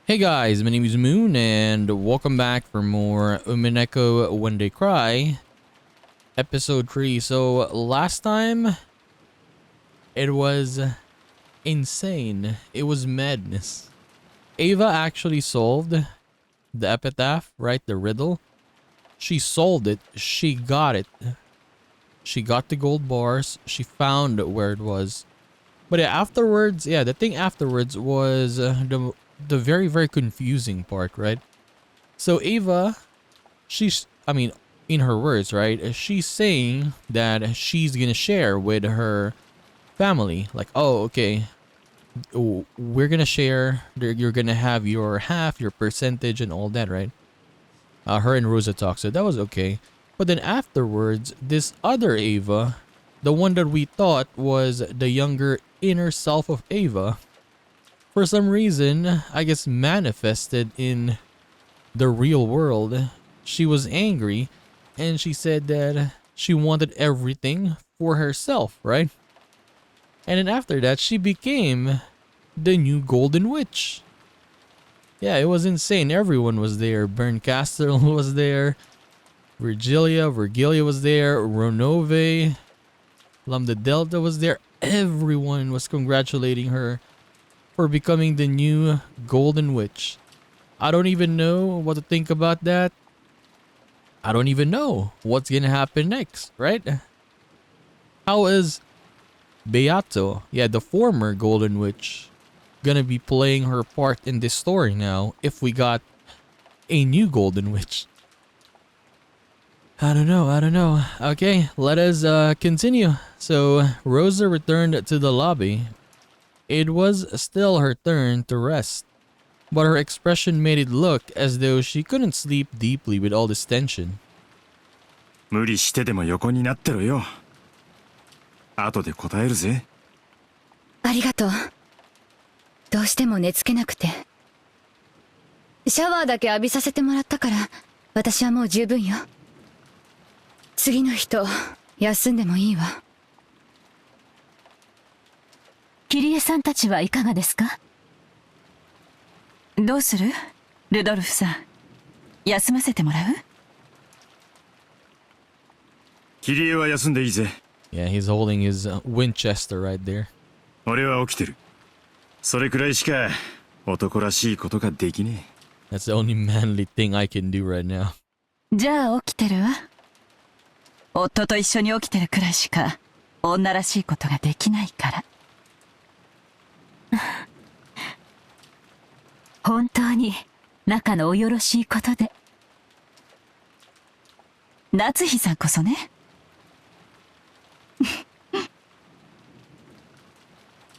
Hey guys, my name is Moon and welcome back for more Umineko When They Cry episode 3. So last time it was insane. It was madness. Ava actually solved the epitaph, right? The riddle. She solved it. She got it. She got the gold bars. She found where it was. But yeah, afterwards, the thing afterwards was the very confusing part, right? So Ava, in her words, right? She's saying that she's gonna share with her family. Like, oh, okay, we're gonna share. You're gonna have your half, your percentage, and all that, right? Her and Rosa talk, so that was okay. But then afterwards, this other Ava, the one that we thought was the younger inner self of Ava, for some reason, I guess manifested in the real world. She was angry and she said that she wanted everything for herself, right? And then after that, she became the new Golden Witch. Yeah, it was insane. Everyone was there. Berncastel was there. Virgilia was there. Ronove, Lambda Delta was there. Everyone was congratulating her for becoming the new Golden Witch. I don't even know what to think about that. I don't even know what's gonna happen next, right? How is Beato, the former Golden Witch, gonna be playing her part in this story now if we got a new Golden Witch? I don't know. Okay, let us continue. So Rosa returned to the lobby. It was still her turn to rest, but her expression made it look as though she couldn't sleep deeply with all this tension. 無理してでも横になってろよ。後で答えるぜ。ありがとう。どうしても寝つけなくて。シャワーだけ浴びさせてもらったから、私はもう十分よ。次の人、休んでもいいわ。キリエさんたちはいかがですか？どうする？ルドルフさん。休ませてもらう？キリエは休んでいいぜ。Yeah, he's holding his Winchester right there. 俺は起きてる。それくらいしか男らしいことができねえ。That's the only manly thing I can do right now. じゃあ起きてるわ。夫と一緒に起きてるくらいしか女らしいことができないから。本当に仲のおよろしいことで。夏日さんこそね。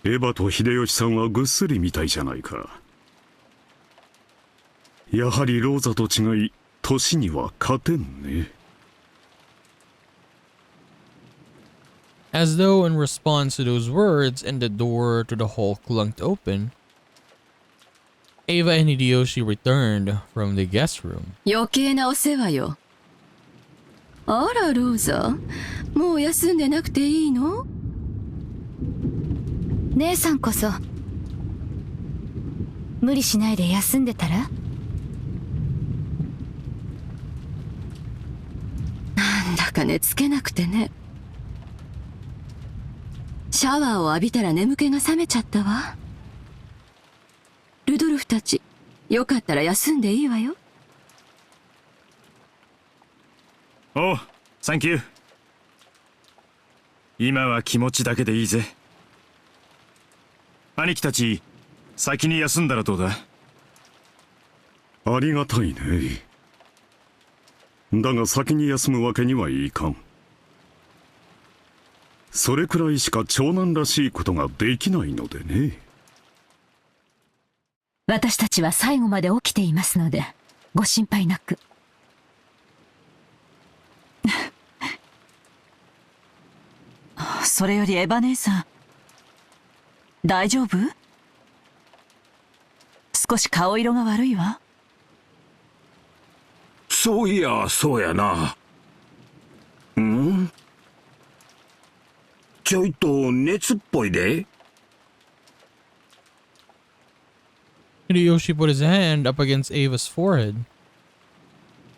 エヴァと秀吉さんはぐっすりみたいじゃないか。やはりローザと違い年には勝てんね。As though in response to those words and the door to the hall clunked open, Ava and Hideyoshi returned from the guest room. 余計なお世話よ。あら、ローザ。もう休んでなくていいの？姉さんこそ、無理しないで休んでたら？なんだか寝つけなくてね。シャワーを浴びたら眠気が覚めちゃったわ。ルドルフたち、よかったら休んでいいわよ。おう、サンキュー。今は気持ちだけでいいぜ。兄貴たち、先に休んだらどうだ？ありがたいね。だが先に休むわけにはいかん。それくらいしか長男らしいことができないのでね。私たちは最後まで起きていますので、ご心配なく。それよりエヴァ姉さん、大丈夫？少し顔色が悪いわ。そういや、そうやな。ん？ちょいと熱っぽいで。Hideyoshi put his hand up against Ava's forehead.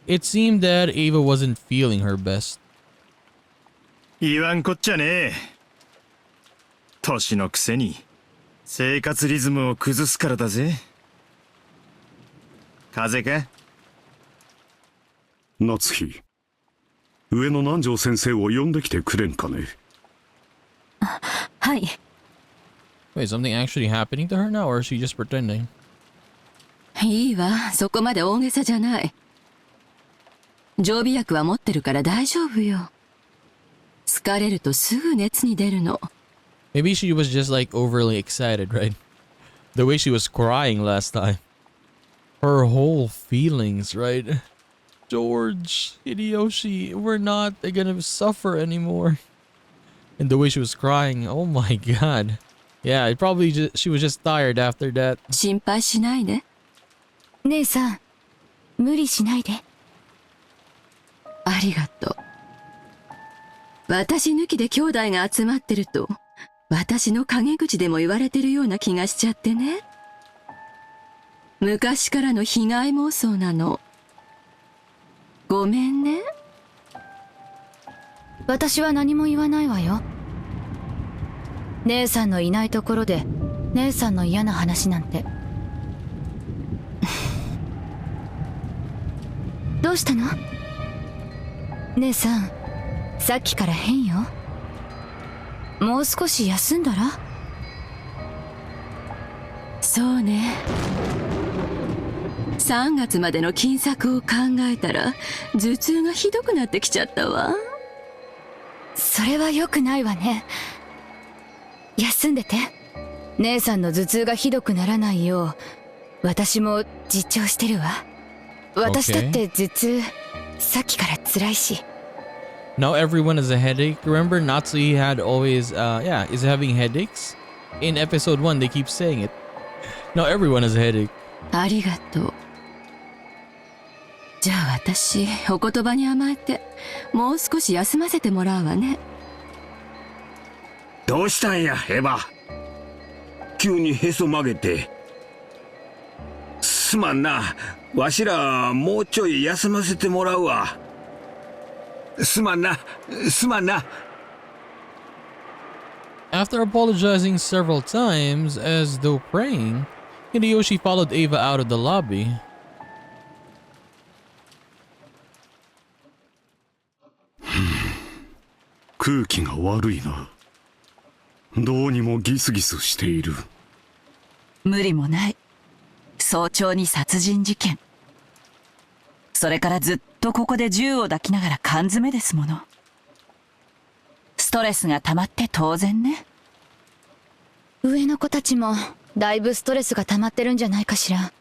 It seemed that Ava wasn't feeling her best. 言わんこっちゃねえ。年のくせに生活リズムを崩すからだぜ。風邪か？夏日、上野南條先生を呼んできてくれんかね。はい。 Wait, is something actually happening to her now, or is she just pretending? いいわ、そこまで大げさじゃない。常備薬は持ってるから大丈夫よ。疲れるとすぐ熱に出るの。 Maybe she was just like overly excited, right? The way she was crying last time. Her whole feelings, right? George, Hideyoshi, we're not gonna suffer anymore. And the way she was crying, oh my god. Yeah, it probably just, she was just tired after that. 心配しないで。姉さん、無理しないで。ありがとう。私抜きで兄弟が集まってると、私の陰口でも言われてるような気がしちゃってね。昔からの被害妄想なの。ごめんね。私は何も言わないわよ。姉さんのいないところで姉さんの嫌な話なんて。どうしたの？姉さん、さっきから変よ。もう少し休んだら？そうね。3月までの金策を考えたら頭痛がひどくなってきちゃったわ。それは良くないわね。休んでて。姉さんの頭痛がひどくならないよう私も実調してるわ。私だって頭痛さっきから辛いし。 Now everyone has a headache. Remember Natsui had always is having headaches? In episode 1 they keep saying it. Now everyone has a headache. ありがとう。じゃあ私お言葉に甘えてもう少し休ませてもらうわね。どうしたんやエヴァ。急にへそ曲げて。すまんな、わしらもうちょい休ませてもらうわ。すまんな、すまんな。 After apologizing several times as though praying, Hideyoshi followed Ava out of the lobby. Hmm. 空気が悪いな。どうにもギスギスしている。無理もない。早朝に殺人事件。それからずっとここで銃を抱きながら缶詰ですもの。ストレスが溜まって当然ね。上の子たちもだいぶストレスが溜まってるんじゃないかしら。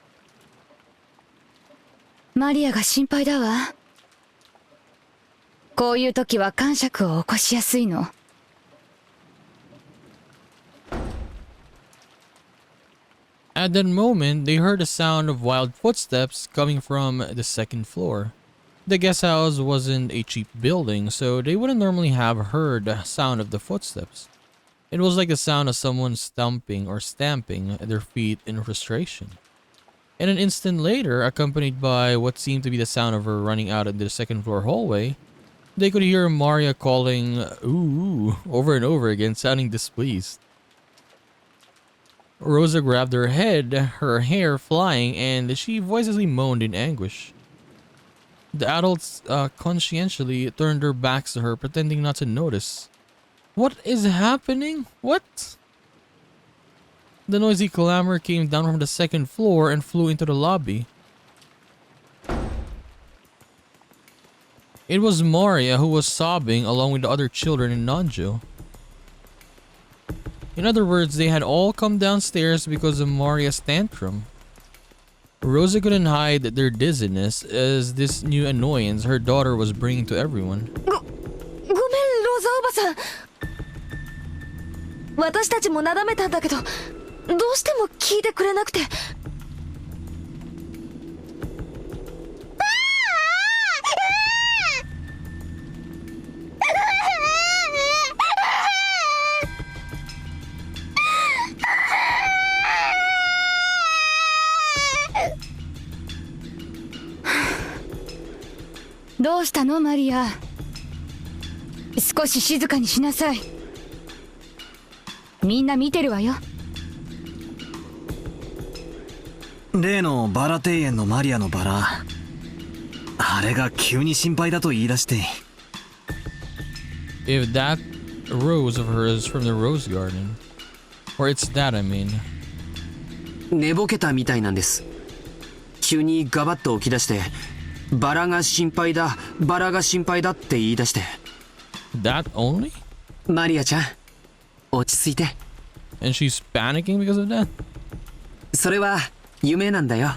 マリアが心配だわ。こういう時は癇癪を起こしやすいの。At that moment, they heard a sound of wild footsteps coming from the second floor. The guest house wasn't a cheap building, so they wouldn't normally have heard the sound of the footsteps. It was like the sound of someone stomping or stamping their feet in frustration. And an instant later, accompanied by what seemed to be the sound of her running out into the second floor hallway, they could hear Maria calling "ooh" over and over again, sounding displeased. Rosa grabbed her head, her hair flying, and she voicelessly moaned in anguish. The adults conscientiously turned their backs to her, pretending not to notice. What is happening? What? The noisy clamor came down from the second floor and flew into the lobby. It was Maria who was sobbing along with the other children in Nanjo. In other words, they had all come downstairs because of Maria's tantrum. Rosa couldn't hide their dizziness as this new annoyance her daughter was bringing to everyone. ごめん、ローザおばさん。私たちもなだめたんだけど、どうしても聞いてくれなくて。どうしたのマリア。少し静かにしなさい。みんな見てるわよ。例のバラ庭園のマリアのバラ、あれが急に心配だと言い出して。 If that rose of hers from the rose garden, or it's that, I mean. 寝ぼけたみたいなんです。急にガバッと起き出して、バラが心配だ、バラが心配だって言い出して。That only? マリアちゃん、落ち着いて。And she's panicking because of that? それは夢なんだよ。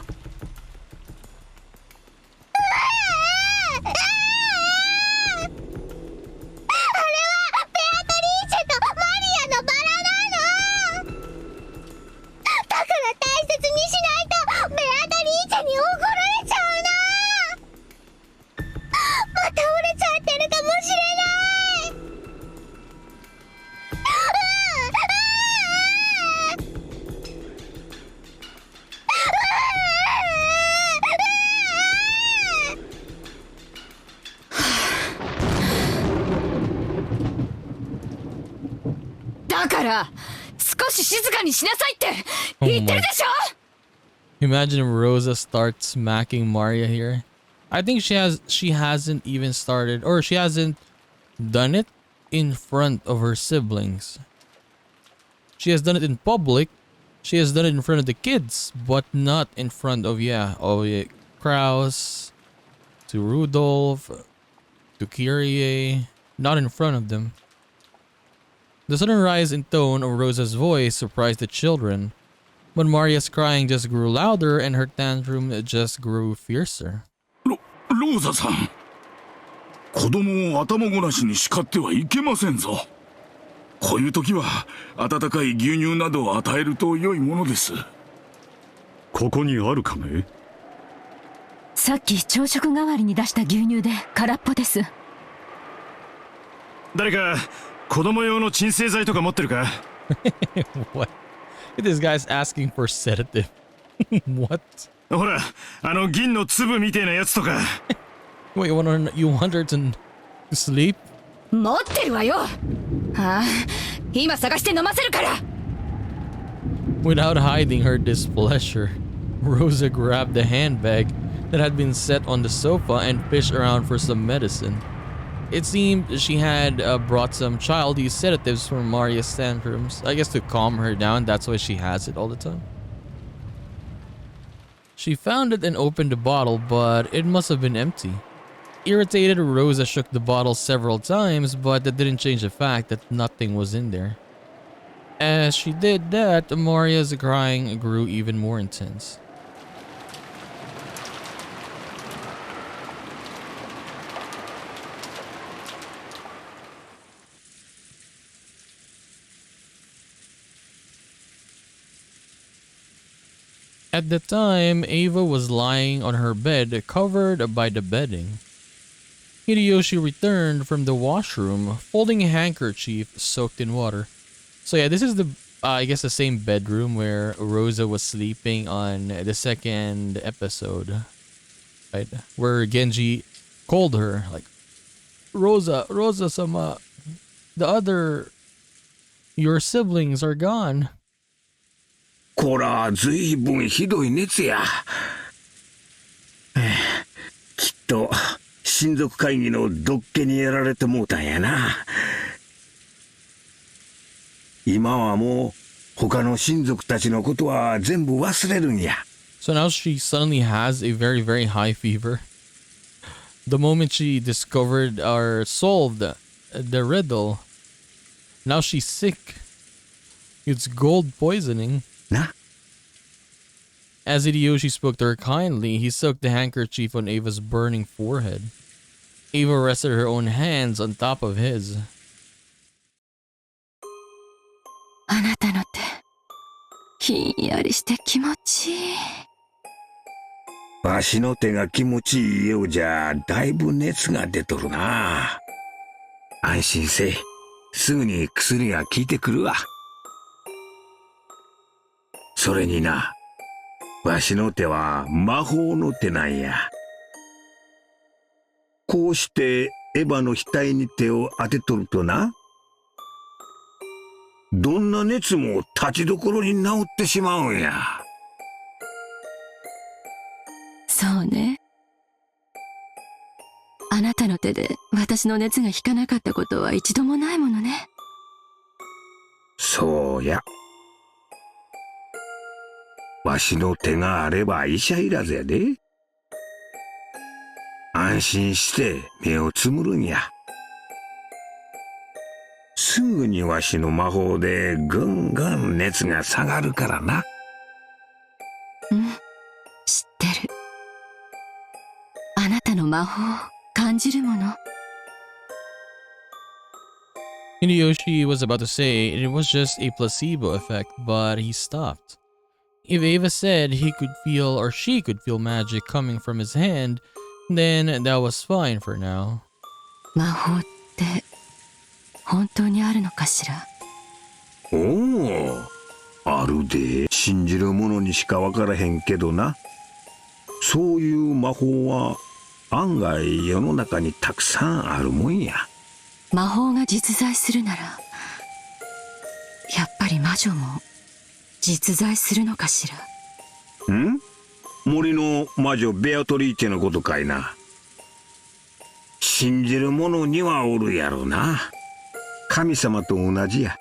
だから少し静かにしなさいって言ってるでしょ。 Imagine if Rosa starts smacking Maria here. I think she hasn't even started, or she hasn't done it in front of her siblings. She has done it in public. She has done it in front of the kids, but not in front of Kraus, to Rudolph, to Kyrie. Not in front of them. The sudden rise in tone of Rosa's voice surprised the children, but Maria's crying just grew louder and her tantrum just grew fiercer. ローザさん、子供を頭ごなしに叱ってはいけませんぞ。こういう時は温かい牛乳などを与えると良いものです。ここにあるかね。さっき朝食代わりに出した牛乳で空っぽです。誰か子供用の鎮静剤とか持ってるか？ What? This guy's asking for sedative. What? ほら、あの銀の粒みたいなやつとか。Wait, you want her to sleep? 持ってるわよ。ああ、今探して飲ませるから。 Without hiding her displeasure, Rosa grabbed the handbag that had been set on the sofa and fished around for some medicine. It seemed she had brought some childish sedatives for Maria's tantrums. I guess to calm her down, that's why she has it all the time. She found it and opened the bottle, but it must have been empty. Irritated, Rosa shook the bottle several times, but that didn't change the fact that nothing was in there. As she did that, Maria's crying grew even more intense. At the time, Ava was lying on her bed, covered by the bedding. Hideyoshi returned from the washroom, holding a handkerchief soaked in water. So yeah, this is the, I guess the same bedroom where Rosa was sleeping on the second episode. Right? Where Genji called her, like, Rosa-sama, your siblings are gone. こら、ずいぶんひどい熱や。きっと親族会議の毒気にやられてもうたんやな。今はもう他の親族たちのことは全部忘れるんや。So now she suddenly has a very, very high fever. The moment she discovered or solved the riddle, now she's sick. It's gold poisoning. な。 As Hideyoshi spoke to her kindly, he soaked the handkerchief on Ava's burning forehead. Ava rested her own hands on top of his. あなたの手、ひんやりして気持ちいい。わしの手が気持ちいいようじゃ、だいぶ熱が出とるな。安心せい。すぐに薬が効いてくるわ。それにな、わしの手は魔法の手なんや。こうしてエヴァの額に手を当てとるとな、どんな熱も立ちどころに治ってしまうんや。そうね。あなたの手で私の熱が引かなかったことは一度もないものね。そうや。わしの手があれば医者いらずやで。安心して目をつむるんや。すぐにわしの魔法でぐんぐん熱が下がるからな。うん、知ってる。あなたの魔法感じるもの。Hideyoshi was about to say it was just a placebo effect, but he stopped. If Ava said he could feel or she could feel magic coming from his hand, then that was fine for now. 魔法って本当にあるのかしら。おお、あるで。信じる者にしかわからへんけどな。そういう魔法は案外世の中にたくさんあるもんや。魔法が実在するなら、やっぱり魔女も実在するのかしら。ん？森の魔女ベアトリーチェのことかいな。信じる者にはおるやろな。神様と同じや。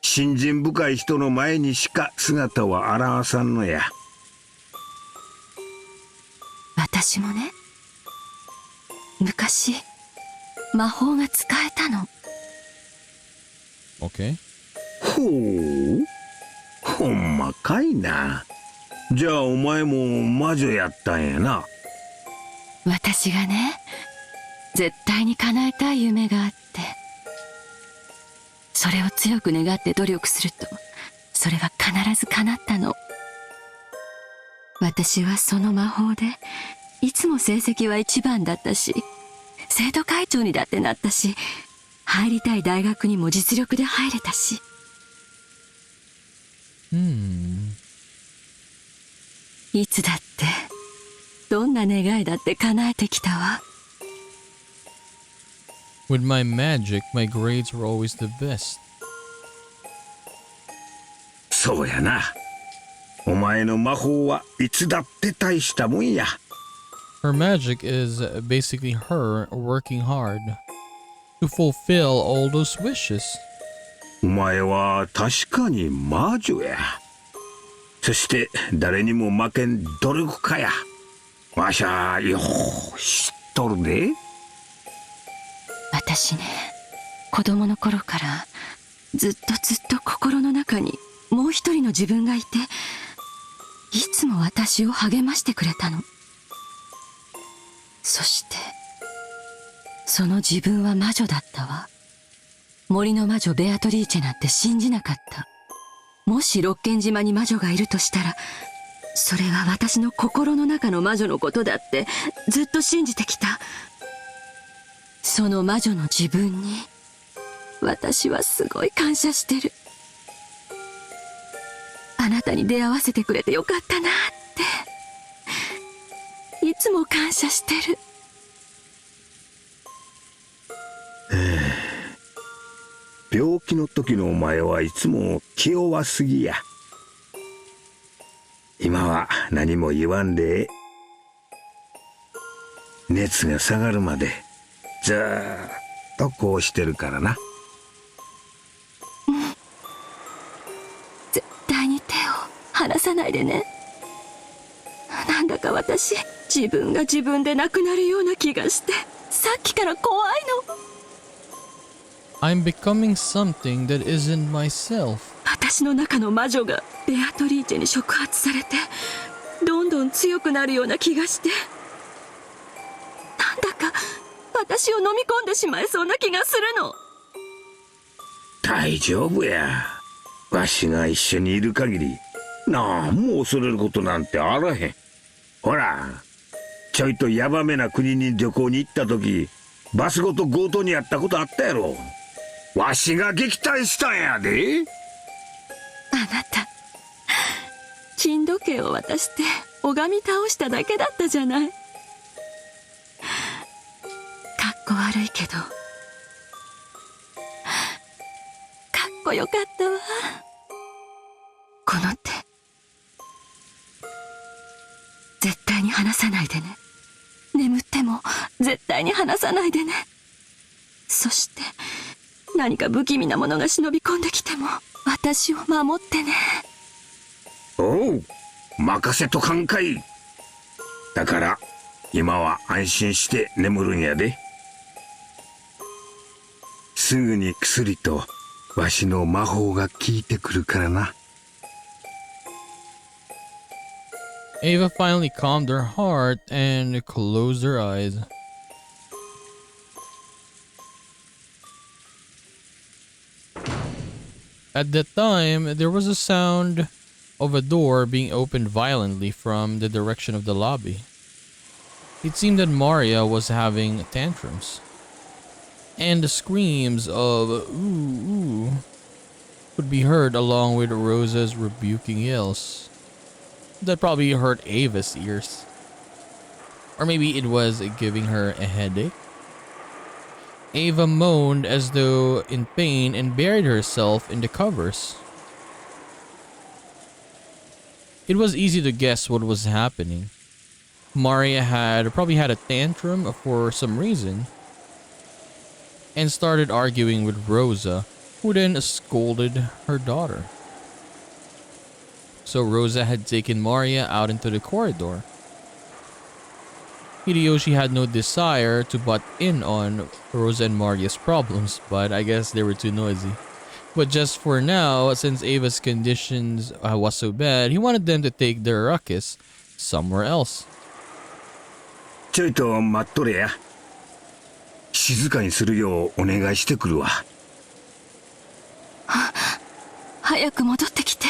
信心深い人の前にしか姿を現さんのや。私もね、昔魔法が使えたの。Okay. ほう、ほんまかいな。じゃあお前も魔女やったんやな。私がね、絶対に叶えたい夢があって、それを強く願って努力すると、それは必ず叶ったの。私はその魔法でいつも成績は一番だったし、生徒会長にだってなったし、入りたい大学にも実力で入れたし。いつだってどんな願いだって叶えてきたわ。With my magic, my grades were always the best. そうやな。お前の魔法はいつだって大したもんや。Her magic is basically her working hard to fulfill all those wishes. お前は確かに魔女や。そして誰にも負けん努力家や。わしゃよう知っとるで。私ね、子供の頃からずっと心の中にもう一人の自分がいて、いつも私を励ましてくれたの。そしてその自分は魔女だったわ。森の魔女ベアトリーチェなんて信じなかった。もし六軒島に魔女がいるとしたら、それは私の心の中の魔女のことだってずっと信じてきた。その魔女の自分に私はすごい感謝してる。あなたに出会わせてくれてよかったなっていつも感謝してる。病気の時のお前はいつも気弱すぎや。今は何も言わんで熱が下がるまでずーっとこうしてるからな。絶対に手を離さないでね。なんだか私、自分が自分でなくなるような気がして、さっきから怖いの。I'm becoming something that isn't myself. 私の中の魔女がベアトリーチェに触発されて、どんどん強くなるような気がして、なんだか私を飲み込んでしまいそうな気がするの。大丈夫や。わしが一緒にいる限りなんも恐れることなんてあらへん。ほら、ちょいとヤバめな国に旅行に行った時、バスごと強盗にあったことあったやろ。わしが撃退したんやで。あなた、珍時計を渡して拝み倒しただけだったじゃない。かっこ悪いけど、かっこよかったわ。この手、絶対に離さないでね。眠っても絶対に離さないでね。そして何か不気味なものが忍び込んできても私を守ってね。おう、任せとかんかい。だから今は安心して眠るんやで。すぐに薬とわしの魔法が効いてくるからな。Ava finally calmed her heart and closed her eyes. At that time, there was a sound of a door being opened violently from the direction of the lobby. It seemed that Maria was having tantrums, and the screams of ooh ooh could be heard along with Rosa's rebuking yells. That probably hurt Ava's ears. Or maybe it was giving her a headache. Ava moaned as though in pain and buried herself in the covers. It was easy to guess what was happening. Maria had probably had a tantrum for some reason and started arguing with Rosa, who then scolded her daughter. So Rosa had taken Maria out into the corridor. Hideyoshi had no desire to butt in on Rosa and Maria's problems, but I guess they were too noisy. But just for now, since Ava's conditions was so bad, he wanted them to take their ruckus somewhere else. ちょいと待っとれや。静かにするようお願いしてくるわ。早く戻ってきて。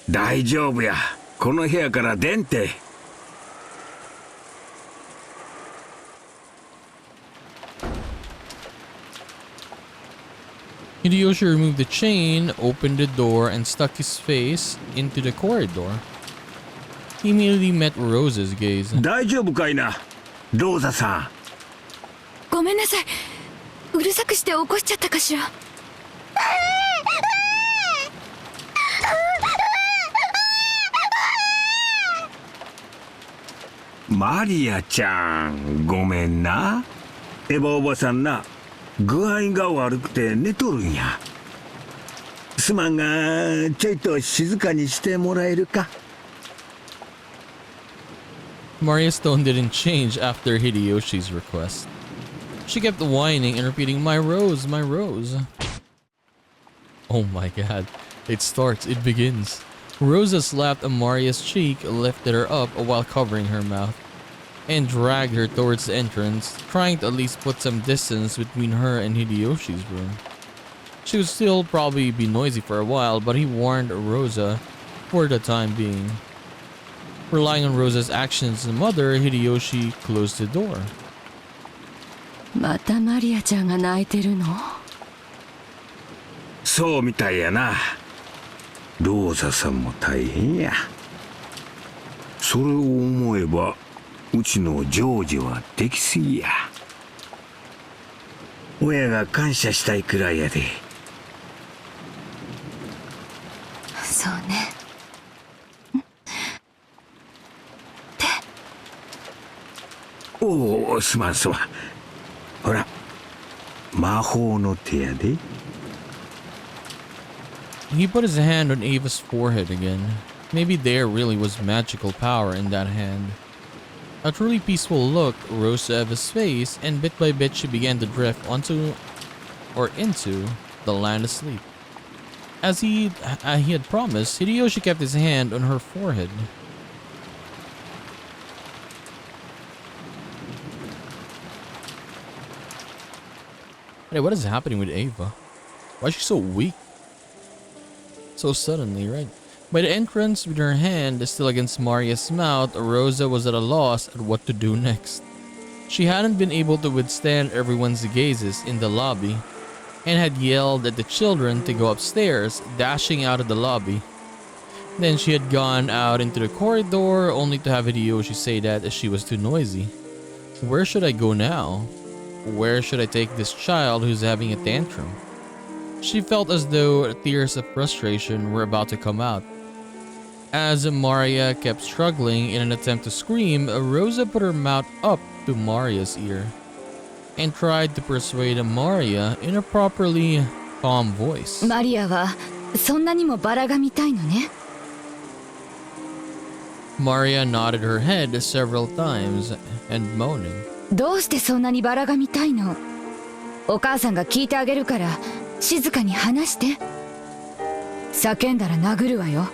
大丈夫や。この部屋から出んて。Hideyoshi removed the chain, opened the door, and stuck his face into the corridor. He immediately met Rosa's gaze. 大丈夫かいな、ローザさん。ごめんなさい。うるさくして起こしちゃったかしら。マリアちゃん、ごめんな。エヴァおばさんな、具合が悪くて寝とるんや。すまんが、ちょいと静かにしてもらえるか。Maria's tone didn't change after Hideyoshi's request. She kept whining and repeating, "My rose, my rose." Oh my god. It starts, it begins. Rosa slapped Maria's cheek, lifted her up while covering her mouth, and dragged her towards the entrance, trying to at least put some distance between her and Hideyoshi's room. She would still probably be noisy for a while, but he warned Rosa for the time being. Relying on Rosa's actions as a mother, Hideyoshi closed the door. またマリアちゃんが泣いてるの？そうみたいやな。ローザさんも大変や。それを思えばうちのジョージは出来すぎや。親が感謝したいくらいやで。そうね。おお、すまんすまん。ほら、魔法の手やで。He put his hand on Ava's forehead again. Maybe there really was magical power in that hand. A truly peaceful look rose to Ava's face, and bit by bit she began to drift into the land of sleep. As he had promised, Hideyoshi kept his hand on her forehead. Hey, what is happening with Ava? Why is she so weak? So suddenly, right? By the entrance, with her hand still against Maria's mouth, Rosa was at a loss at what to do next. She hadn't been able to withstand everyone's gazes in the lobby, and had yelled at the children to go upstairs, dashing out of the lobby. Then she had gone out into the corridor only to have Hideyoshi say that she was too noisy. Where should I go now? Where should I take this child who's having a tantrum? She felt as though tears of frustration were about to come out. As Maria kept struggling in an attempt to scream, Rosa put her mouth up to Maria's ear and tried to persuade Maria in a properly calm voice. マリアはそんなにもバラが見たいのね。 Maria nodded her head several times and moaning. どうしてそんなにバラが見たいの？お母さんが聞いてあげるから静かに話して。叫んだら殴るわよ。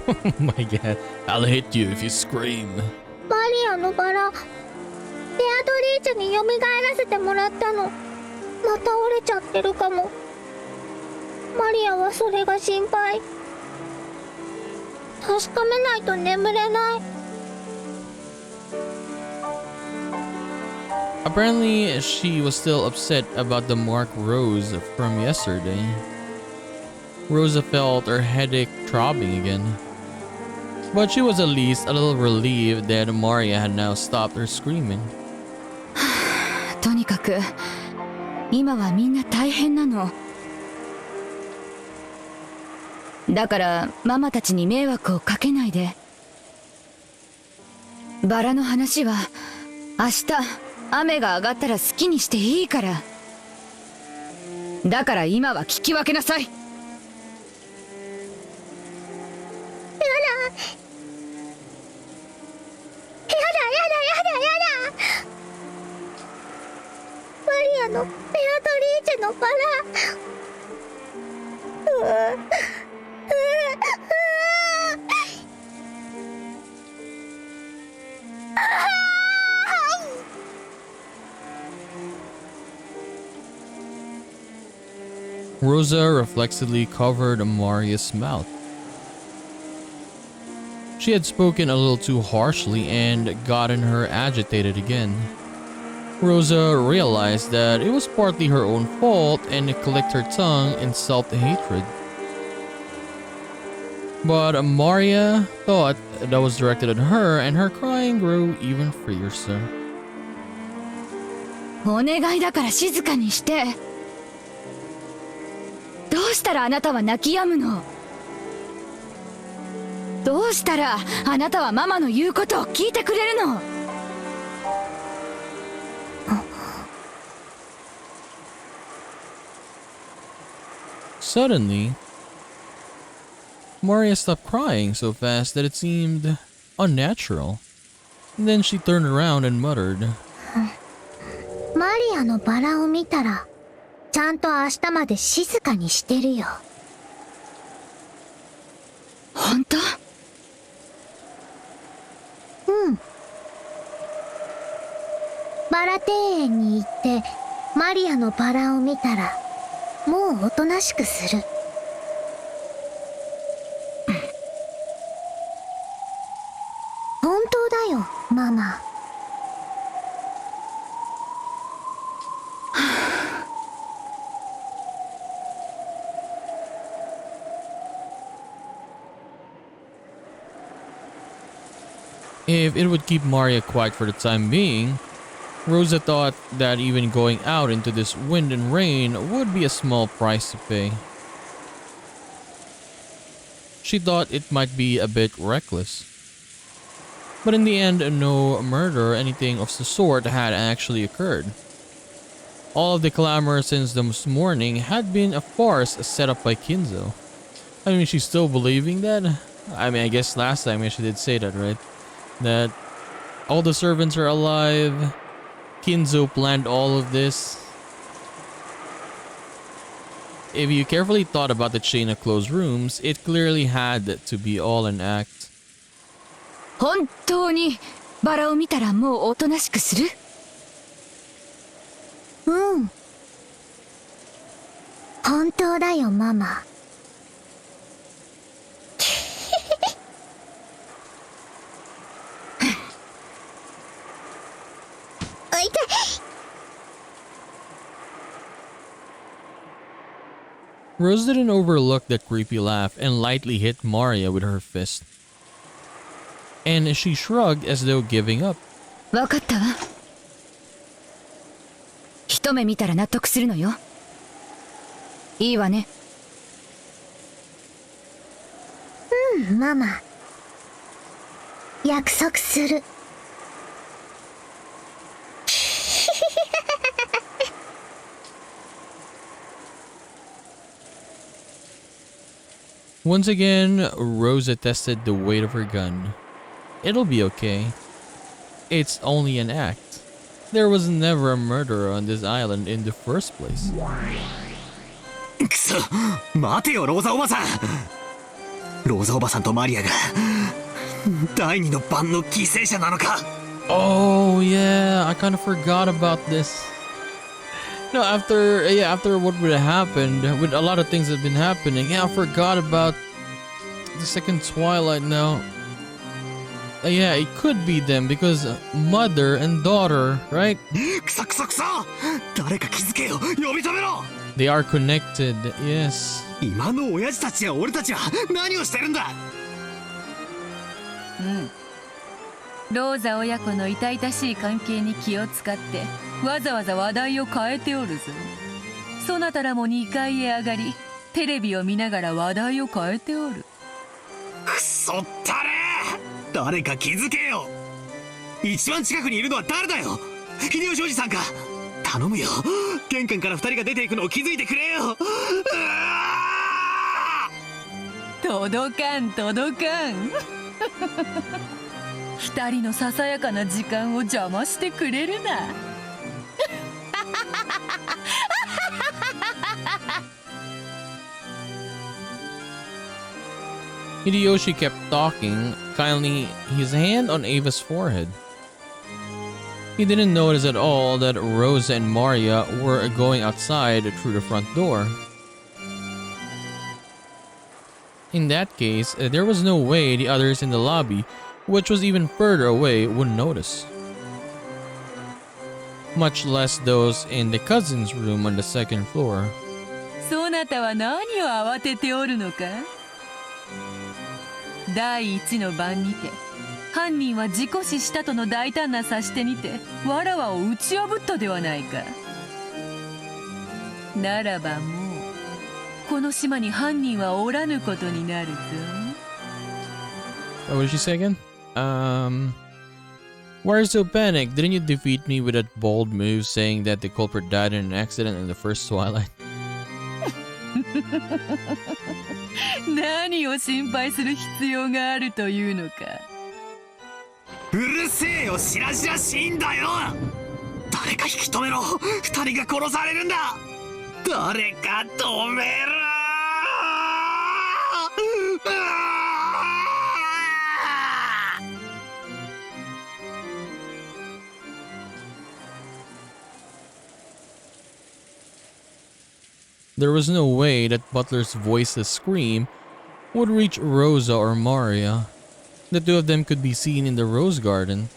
Oh my god, I'll hit you if you scream. マリアのバラ、ベアトリーチェに蘇らせてもらったの。また折れちゃってるかも。マリアはそれが心配。確かめないと眠れない。 Apparently, she was still upset about the mark Rose from yesterday. Rosa felt her headache throbbing again. But she was at least a little relieved that Maria had now stopped her screaming. とにかく今はみんな大変なの。だからママたちに迷惑をかけないで。バラの話は明日雨が上がったら好きにしていいから。だから今は聞き分けなさい。マリアのベアトリーチェのバラ。Rosa reflexively covered Maria's mouth. She had spoken a little too harshly and gotten her agitated again. Rosa realized that it was partly her own fault and clicked her tongue in self-hatred. But Maria thought that was directed at her and her crying grew even fiercer. お願いだから静かにして。どうしたらあなたは泣き止むの？どうしたらあなたはママの言うことを聞いてくれるの？ Suddenly, Maria stopped crying so fast that it seemed unnatural. And then she turned around and muttered, マリアのバラを見たらちゃんと明日まで静かにしてるよ。本当？うん。バラ庭園に行ってマリアのバラを見たらもうおとなしくする。本当だよ、ママ。if it would keep Maria quiet for the time being, Rosa thought that even going out into this wind and rain would be a small price to pay. She thought it might be a bit reckless. But in the end, no murder or anything of the sort had actually occurred. All of the clamor since this morning had been a farce set up by Kinzo. I mean, she's still believing that? I mean, I guess last time she did say that, right? That all the servants are alive. Kinzo planned all of this. If you carefully thought about the chain of closed rooms, it clearly had to be all an act. 本当にバラを見たらもうおとなしくする？うん。本当だよ、ママ。痛い。Rose didn't overlook that creepy laugh and lightly hit Maria with her fist. And she shrugged as though giving up. わかったわ。一目見たら納得するのよ。いいわね。うん、ママ。約束する。Once again, Rosa tested the weight of her gun. It'll be okay. It's only an act. There was never a murderer on this island in the first place. くそ、待てよローザおばさん。ローザおばさんとマリアが第二の晩の犠牲者なのか。 Oh yeah, I kind of forgot about this. No, after what would have happened, with a lot of things that have been happening, I forgot about the second Twilight now. Yeah, it could be them because mother and daughter, right? くそくそくそ、誰か気づけよ、呼び止めろ。 They are connected, yes. 今の親父たちや俺たちは何をしてるんだ。ローザ親子の痛々しい関係に気を使ってわざわざ話題を変えておるぞ。そなたらも2階へ上がりテレビを見ながら話題を変えておる。くそったれ、誰か気づけよ。一番近くにいるのは誰だよ。秀吉おじさんか。頼むよ、玄関から2人が出ていくのを気づいてくれよ。届かん届かん2人のささやかな時間を邪魔してくれるな。Hideyoshi kept talking, kindly his hand on Ava's forehead. He didn't notice at all that Rosa and Maria were going outside through the front door. In that case, there was no way the others in the lobby, which was even further away, would notice. Much less those in the cousin's room on the second floor. そなたは何を慌てておるのか。第一の晩にて犯人は事故死したとの大胆な指し手にてわらわを打ち破ったではないか。ならばもうこの島に犯人はおらぬことになるぞ。What did she say again? Why are you so panicked? Didn't you defeat me with that bold move saying that the culprit died in an accident in the first Twilight? 何を心配する必要があるというのか。うるせえよ、しらしらしいんだよ。誰か引き止めろ、2人が殺されるんだ。誰か止めろ。There was no way that Butler's voiceless scream would reach Rosa or Maria. The two of them could be seen in the rose garden.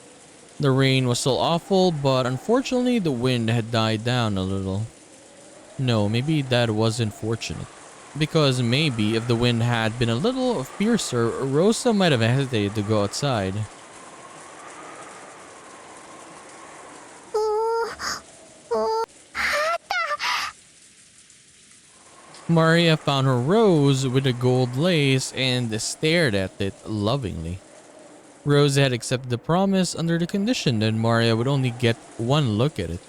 The rain was still awful, but unfortunately the wind had died down a little. No, maybe that wasn't fortunate. Because maybe if the wind had been a little fiercer, Rosa might have hesitated to go outside. Maria found her rose with a gold lace and stared at it lovingly. Rose had accepted the promise under the condition that Maria would only get one look at it.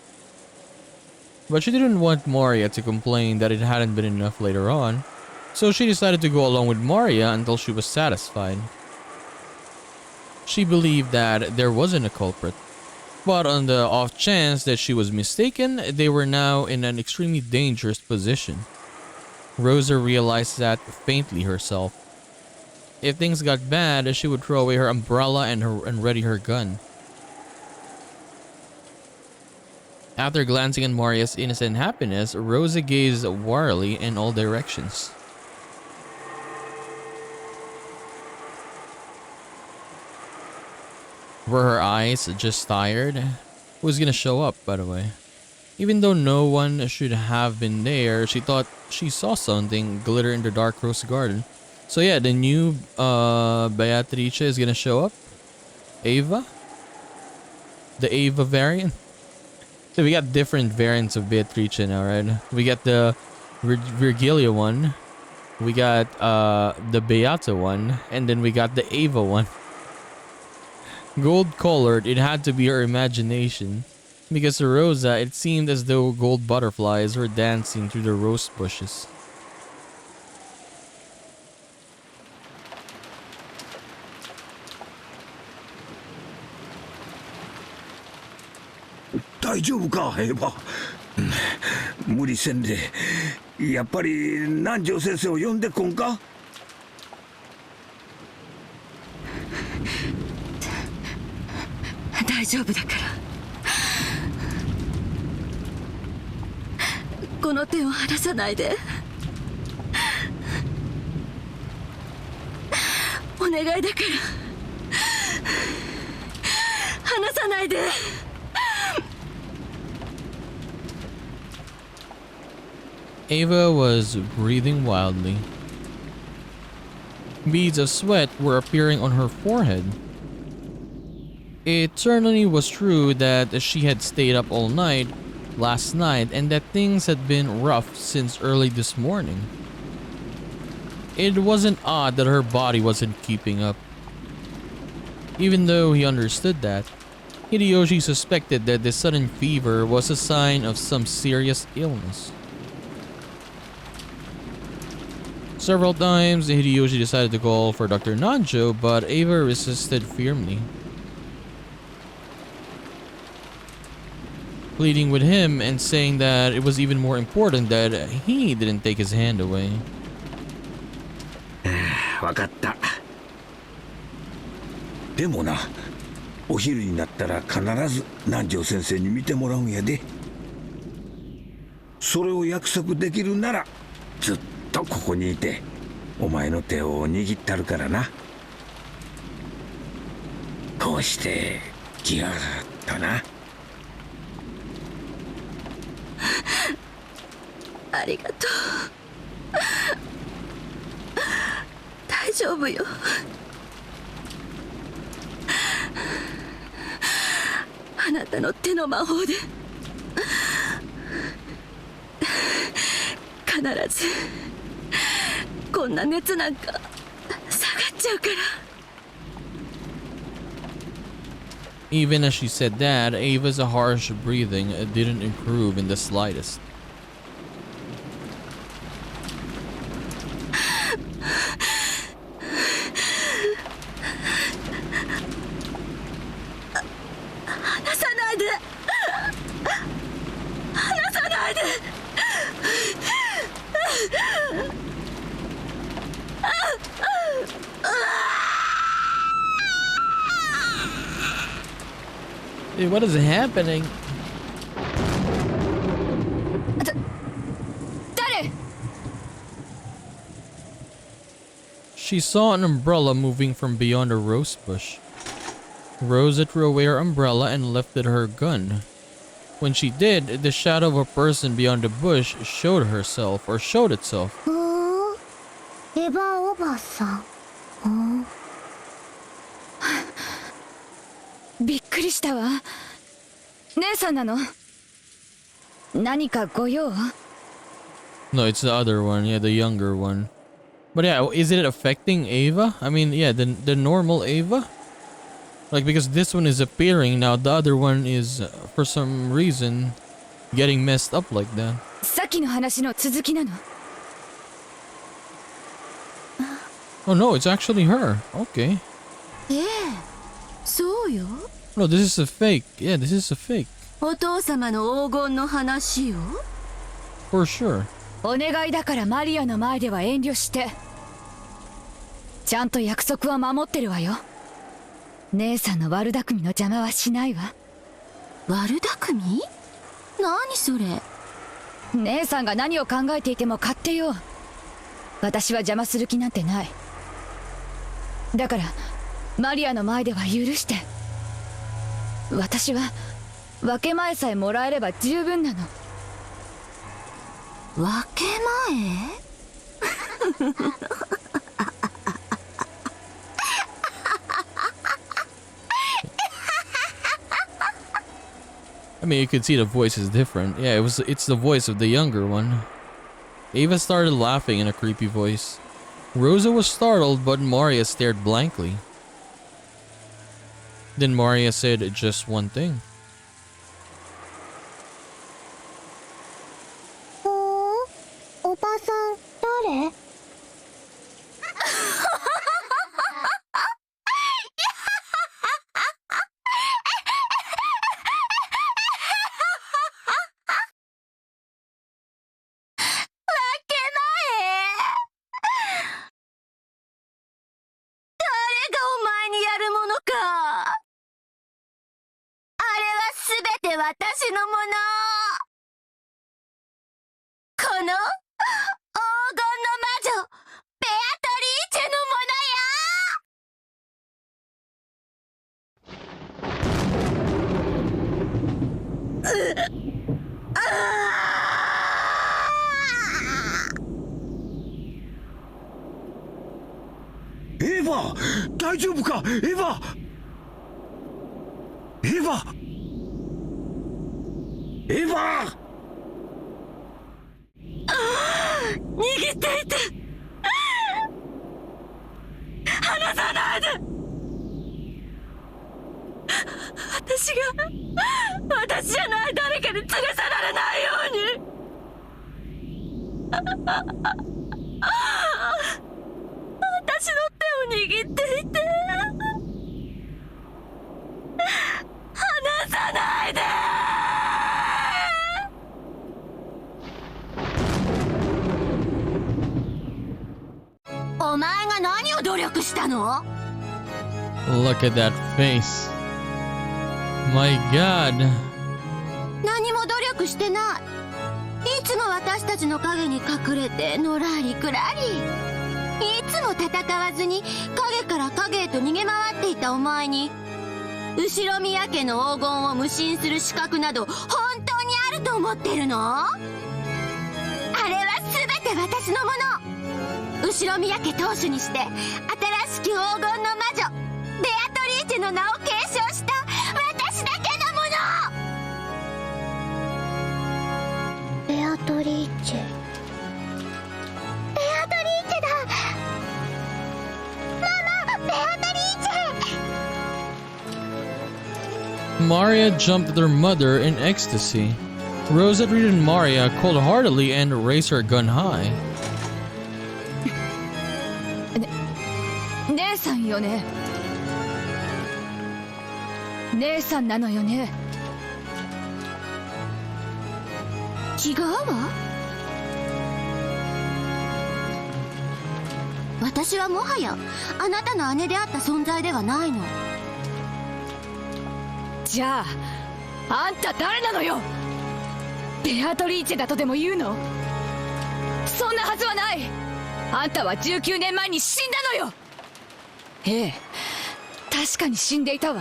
But she didn't want Maria to complain that it hadn't been enough later on, so she decided to go along with Maria until she was satisfied. She believed that there wasn't a culprit, but on the off chance that she was mistaken, they were now in an extremely dangerous position. Rosa realized that faintly herself. If things got bad, she would throw away her umbrella and ready her gun. After glancing at Maria's innocent happiness, Rosa gazed warily in all directions. Were her eyes just tired? Who's gonna show up, by the way? Even though no one should have been there, she thought she saw something glitter in the dark rose garden. So yeah, the new Beatrice is gonna show up. Ava? The Ava variant? So we got different variants of Beatrice now, right? We got the Virgilia one. We got the Beata one. And then we got the Ava one. Gold colored, it had to be her imagination. Because to Rosa, it seemed as though gold butterflies were dancing through the rose bushes.大丈夫だからこの手を離さないでお願いだから離さないで Ava was breathing wildly. Beads of sweat were appearing on her forehead. It certainly was true that she had stayed up all night last night and that things had been rough since early this morning. It wasn't odd that her body wasn't keeping up. Even though he understood that, Hideyoshi suspected that the sudden fever was a sign of some serious illness. Several times, Hideyoshi decided to call for Dr. Nanjo, but Ava resisted firmly, pleading with him and saying that it was even more important that he didn't take his hand away. わかった。でもな、お昼になったら必ず南條先生に見てもらうんやで。それを約束できるならずっとここにいてお前の手を握ったるからな。こうしてギューッとな。ありがとう大丈夫よあなたの手の魔法で必ずこんな熱なんか下がっちゃうから Even as she said that, Ava's harsh breathing didn't improve in the slightest. Dude, what is happening? She saw an umbrella moving from beyond a rose bush. Rosa threw away her umbrella and lifted her gun. When she did, the shadow of a person beyond the bush showed itself. エヴァおばさん。びっくりしたわ。姉さんなの？何かご用？ No, it's the other one. Yeah, the younger one. But yeah, is it affecting Ava? I mean, yeah, the normal Ava? Like, because this one is appearing now, the other one is, for some reason, getting messed up like that. さっきの話の続きなの？ Oh no, it's actually her. Okay. そうよ No, this is a fake. Yeah, this is a fake. お父様の黄金の話よ For sure. お願いだからマリアの前では遠慮して。ちゃんと約束は守ってるわよ。姉さんの悪巧みの邪魔はしないわ。悪巧み？何それ？姉さんが何を考えていても勝手よ。私は邪魔する気なんてない。だからマリアの前では許して。私は分け前さえもらえれば十分なの。分け前？ I mean, you could see the voice is different. Yeah, it's the voice of the younger one. Ava started laughing in a creepy voice. Rosa was startled, but Maria stared blankly. Then Maria said just one thing. おばさん誰？私のもの。この黄金の魔女ベアトリーチェのもエヴァ、大丈夫か？エヴァ、エヴァ、エヴァ！逃げていて、離さないで。私じゃない誰かに連れ去られないように。私の手を握っていて、離さないで。お前が何を努力したの？ Look at that face. My God. 何も努力してない。いつも私たちの影に隠れてのらりくらり。いつも戦わずに影から影へと逃げ回っていたお前に、後ろ宮家の黄金を無心する資格など本当にあると思ってるの？あれは全て私のもの。後ろ宮家当主にして新しき黄金の魔女ベアトリーチェの名を継承した私だけのもの。ベアトリーチェ、ベアトリーチェだ。ママ、ベアトリーチェ。 Maria jumped at her mother in ecstasy. Rosa greeted Maria cold-heartedly and raised her gun high. 姉さんよね。姉さんなのよね。違うわ。私はもはやあなたの姉であった存在ではないの。じゃああんた誰なのよ。ベアトリーチェだとでも言うの？そんなはずはない。あんたは19年前に死んだのよ。ええ、確かに死んでいたわ。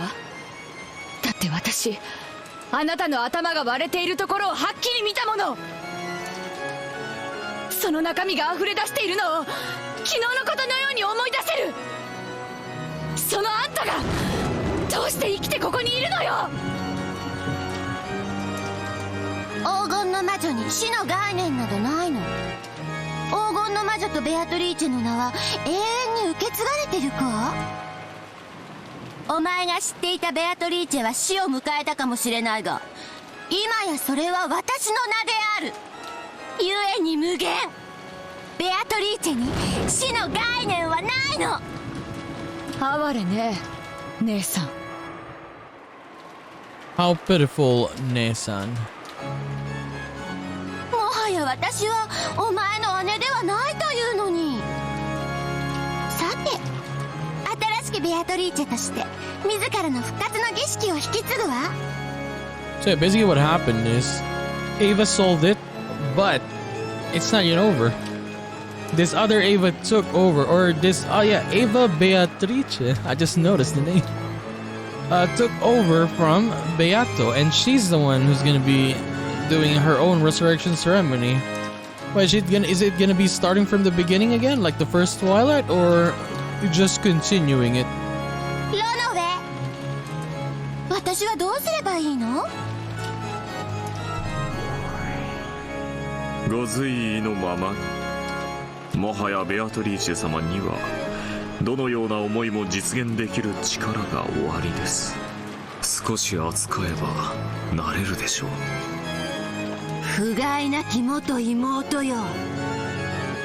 だって私、あなたの頭が割れているところをはっきり見たもの。その中身が溢れ出しているのを昨日のことのように思い出せる。そのあんたがどうして生きてここにいるのよ。黄金の魔女に死の概念などないの。黄金の魔女とベアトリーチェの名は永遠に受け継がれてるか？お前が知っていたベアトリーチェは死を迎えたかもしれないが、今やそれは私の名である。故に無限。ベアトリーチェに死の概念はないの。哀れね、姉さん。 How pitiful, Nesan. もはや私はお前の姉ではないというのに。さて、新しきベアトリーチェとして自らの復活の儀式を引き継ぐわ。 So basically what happened is Ava solved it, but it's not yet over. This other Ava took over, or this, oh yeah, Ava Beatrice. I just noticed the name. took over from Beato, and she's the one who's gonna be doing her own resurrection ceremony. But is it gonna be starting from the beginning again, like the first Twilight, or just continuing it? ロノウェ、私はどうすればいいの？ご随意のまま。もはやベアトリーチェ様にはどのような思いも実現できる力がおありです。少し扱えばなれるでしょう。不甲斐なき元妹よ。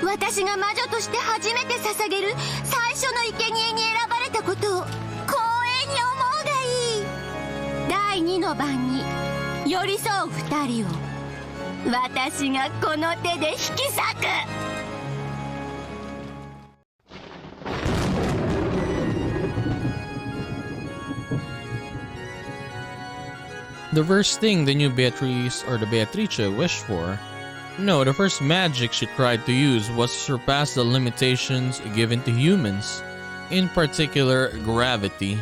私が魔女として初めて捧げる最初の生贄に選ばれたことを光栄に思うがいい。第2の番に寄り添う2人を私がこの手で引き裂く。The first thing the new Beatrice or the Beatrice wished for? No, the first magic she tried to use was to surpass the limitations given to humans, in particular gravity.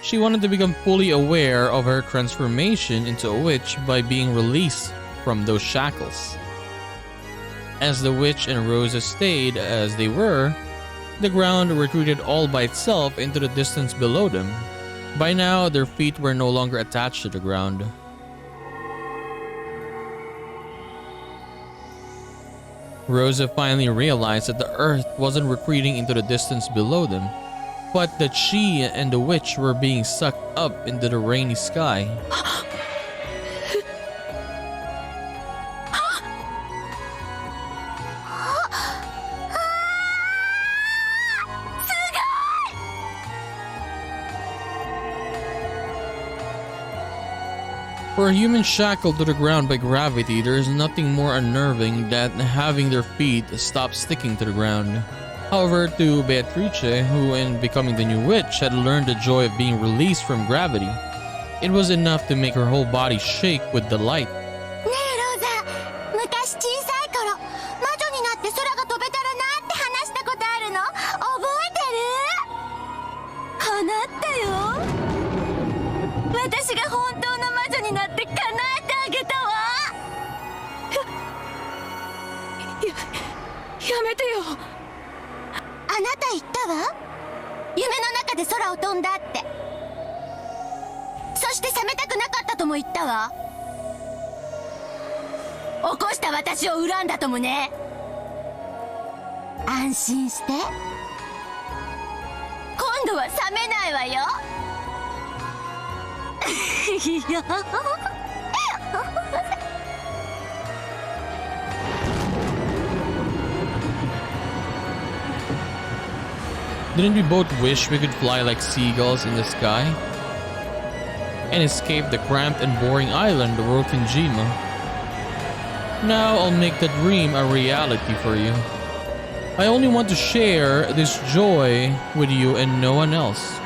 She wanted to become fully aware of her transformation into a witch by being released from those shackles. As the witch and Rosa stayed as they were, the ground retreated all by itself into the distance below them. By now, their feet were no longer attached to the ground. Rosa finally realized that the earth wasn't retreating into the distance below them, but that she and the witch were being sucked up into the rainy sky. For a human shackled to the ground by gravity, there is nothing more unnerving than having their feet stop sticking to the ground. However, to Beatrice, who in becoming the new witch had learned the joy of being released from gravity, it was enough to make her whole body shake with delight. ねえローザ、昔小さい頃魔女になって空が飛べたらなって話したことあるの覚えてる？叶ったよ。私が本当の魔女になって叶えてあげたわ。やめてよ。あなた言ったわ。夢の中で空を飛んだって。そして冷めたくなかったとも言ったわ。起こした私を恨んだともね。安心して。今度は冷めないわよ。いや。Didn't we both wish we could fly like seagulls in the sky? And escape the cramped and boring island of Rotenjima. Now I'll make the dream a reality for you. I only want to share this joy with you and no one else.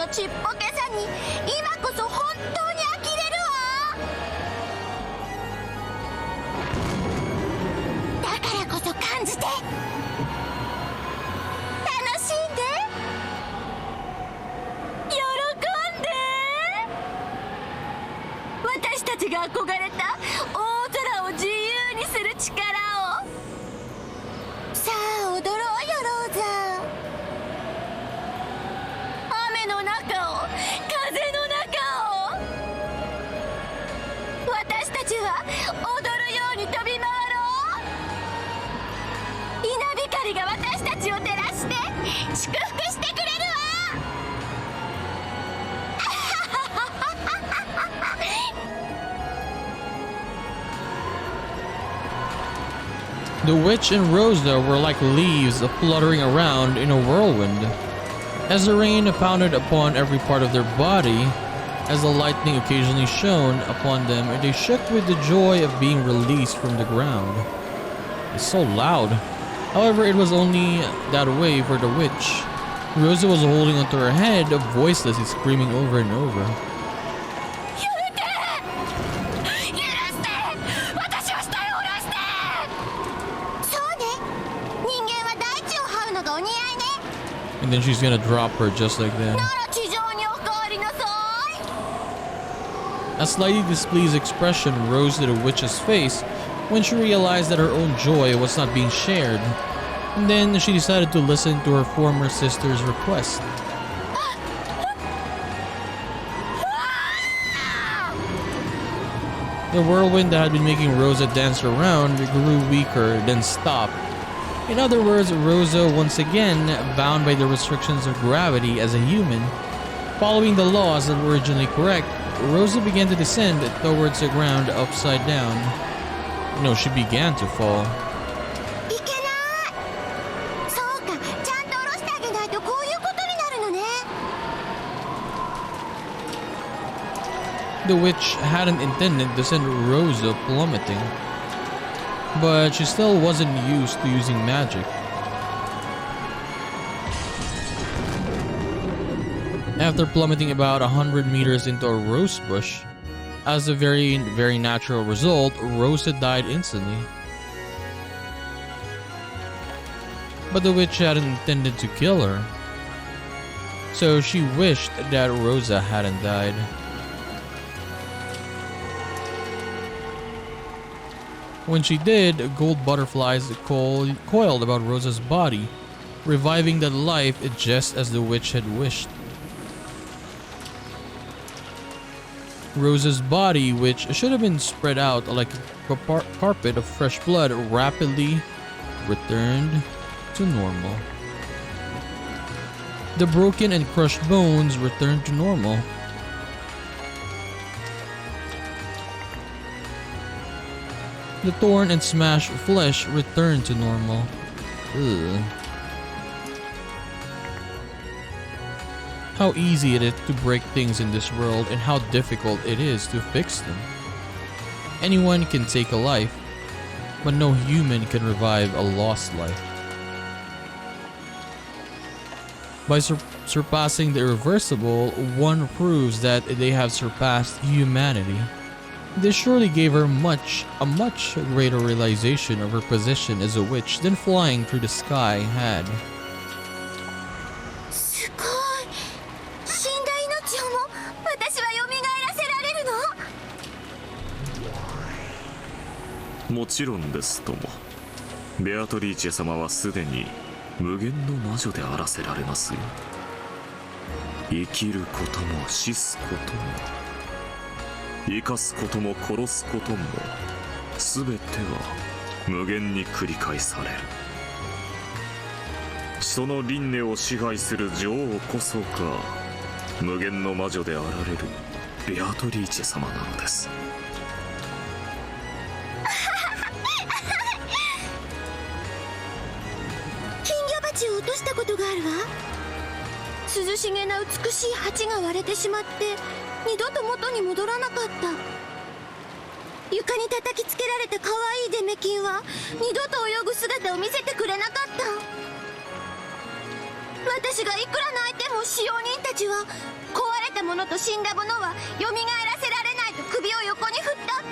ちっぽけさに今こそ本当に呆れるわ。だからこそ感じて楽しんで喜んで。私たちが憧れた大空を自由にする力を。さあ踊ろうよローザ。の中を、風の中を。私たちは踊るように飛び回ろう。稲光が私たちを照らして祝福してくれるわ。The witch and Rosa were like leaves fluttering around in a whirlwind. As the rain pounded upon every part of their body, As the lightning occasionally shone upon them, they shook with the joy of being released from the ground. It's so loud. However, it was only that way for the witch. Rosa was holding onto her head, voicelessly screaming over and over. And then she's gonna drop her just like that. A slightly displeased expression rose to the witch's face when she realized that her own joy was not being shared. And then she decided to listen to her former sister's request. The whirlwind that had been making Rosa dance around grew weaker, then stopped. In other words, Rosa, once again bound by the restrictions of gravity as a human, following the laws that were originally correct, Rosa began to descend towards the ground upside down. No, she began to fall. The witch hadn't intended to send Rosa plummeting, but she still wasn't used to using magic. After plummeting about 100 meters into a rose bush, as a very natural result, Rosa died instantly. But the witch hadn't intended to kill her, so she wished that Rosa hadn't died. When she did, gold butterflies coiled about Rosa's body, reviving that life just as the witch had wished. Rosa's body, which should have been spread out like a carpet of fresh blood, rapidly returned to normal. The broken and crushed bones returned to normal. The torn and smashed flesh returned to normal. Ugh. How easy it is to break things in this world and how difficult it is to fix them. Anyone can take a life, but no human can revive a lost life. By surpassing the irreversible, one proves that they have surpassed humanity. This surely gave her a much greater realization of her position as a witch than flying through the sky had.もちろんですとも。ベアトリーチェ様はすでに無限の魔女であらせられますよ。生きることも死すことも生かすことも殺すことも全ては無限に繰り返される。その輪廻を支配する女王こそが無限の魔女であられるベアトリーチェ様なのです。落としたことがあるわ。涼しげな美しい鉢が割れてしまって二度と元に戻らなかった。床に叩きつけられた可愛いデメキンは二度と泳ぐ姿を見せてくれなかった。私がいくら泣いても使用人たちは壊れたものと死んだものは蘇らせられないと首を横に振ったっ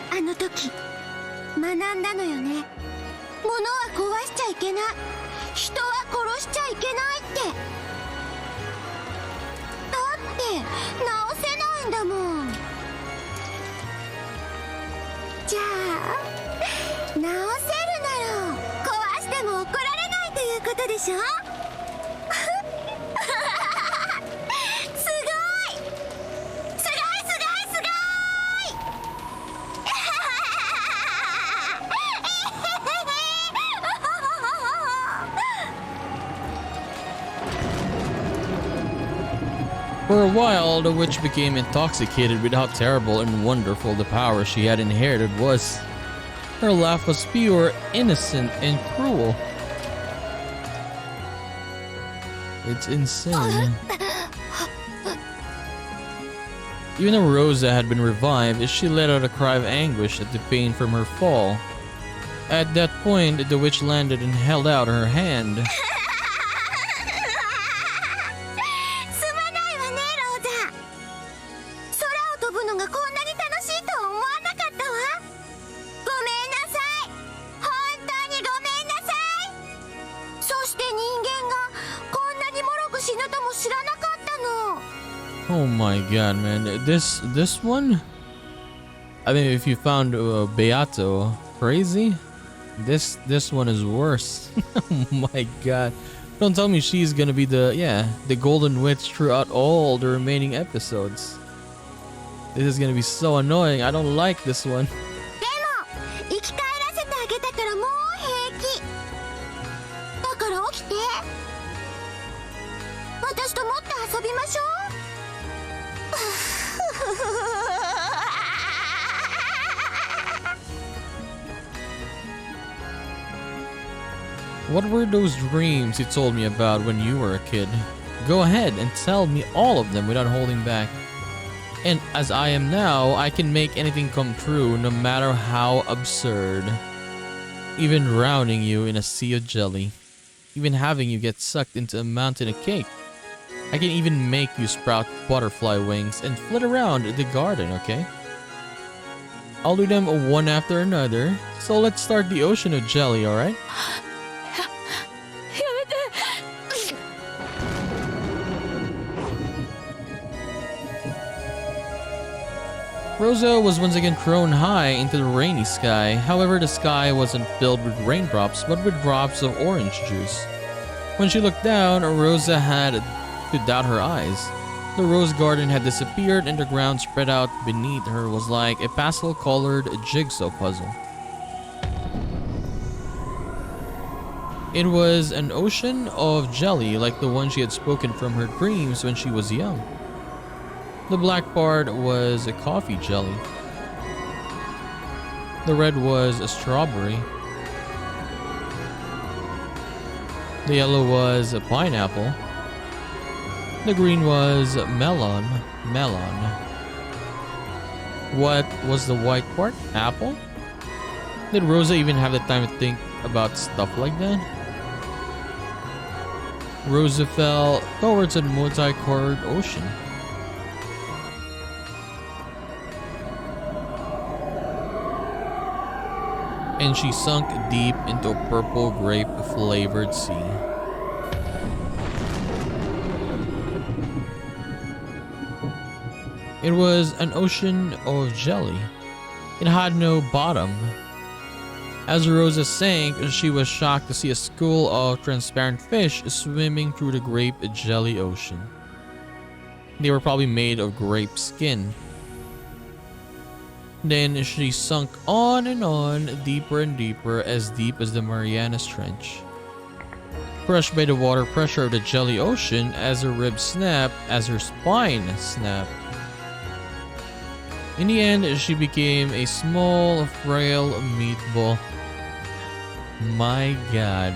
け。あの時学んだのよね。物は壊しちゃいけない、人は殺しちゃいけないって。だって直せないんだもん。じゃあ直せるなら壊しても怒られないということでしょ。For a while, the witch became intoxicated with how terrible and wonderful the power she had inherited was. Her laugh was pure, innocent, and cruel. It's insane. Even though Rosa had been revived, she let out a cry of anguish at the pain from her fall. At that point, the witch landed and held out her hand. すまないわねローザ。空を飛ぶのがこんなに楽しいとは思わなかったわ。ごめんなさい。本当にごめんなさい。そして人間がこんなにもろく死ぬとも知らなかったの。 Oh my god, man. This one? I mean, if you found Beato crazy, this one is worse. Oh my god. Don't tell me she's gonna be the golden witch throughout all the remaining episodes. This is gonna be so annoying. I don't like this one. でも生き返らせてあげたからもう平気。だから起きて。私ともっと遊びましょう。 What were those dreams you told me about when you were a kid? Go ahead and tell me all of them without holding back. And as I am now, I can make anything come true no matter how absurd. Even drowning you in a sea of jelly. Even having you get sucked into a mountain of cake. I can even make you sprout butterfly wings and flit around the garden, okay? I'll do them one after another. So let's start the ocean of jelly, alright? Rosa was once again thrown high into the rainy sky. However, the sky wasn't filled with raindrops, but with drops of orange juice. When she looked down, Rosa had to doubt her eyes. The rose garden had disappeared and the ground spread out beneath her was like a pastel-colored jigsaw puzzle. It was an ocean of jelly like the one she had spoken from her dreams when she was young. The black part was a coffee jelly. The red was a strawberry. The yellow was a pineapple. The green was melon. What was the white part? Apple? Did Rosa even have the time to think about stuff like that? Rosa fell towards a multicolored ocean. And she sunk deep into a purple grape flavored sea. It was an ocean of jelly. It had no bottom. As Rosa sank, she was shocked to see a school of transparent fish swimming through the grape jelly ocean. They were probably made of grape skin. Then she sunk on and on, deeper and deeper, as deep as the Marianas Trench. Crushed by the water pressure of the jelly ocean, as her ribs snapped, as her spine snapped. In the end, she became a small, frail meatball. My god.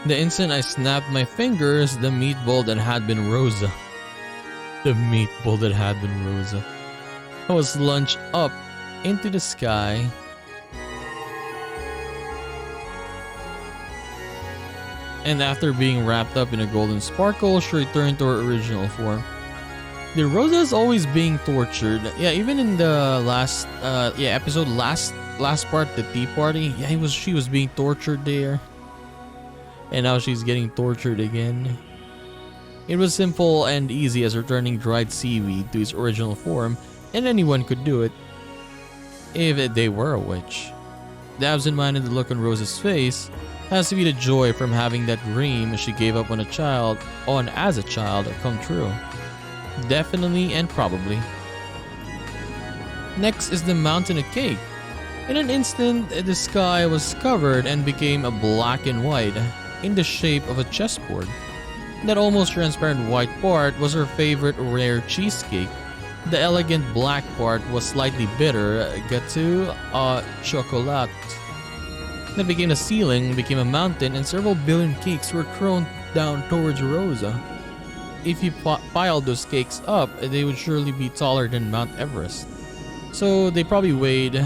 The instant I snapped my fingers, the meatball that had been Rosa. The meatball that had been Rosa. I was launched up into the sky. And after being wrapped up in a golden sparkle, she returned to her original form. The Rosa is always being tortured. Yeah, even in the last episode, last part, the tea party. Yeah, she was being tortured there. And now she's getting tortured again. It was simple and easy as returning dried seaweed to its original form, and anyone could do it if they were a witch. The absent-minded look on Rosa's face has to be the joy from having that dream she gave up on as a child come true. Definitely and probably. Next is the mountain of cake. In an instant, the sky was covered and became a black and white, in the shape of a chessboard. That almost transparent white part was her favorite rare cheesecake. The elegant black part was slightly bitter, gâteau au chocolat. That became a ceiling, became a mountain, and several billion cakes were thrown down towards Rosa. If you piled those cakes up, they would surely be taller than Mount Everest. So they probably weighed,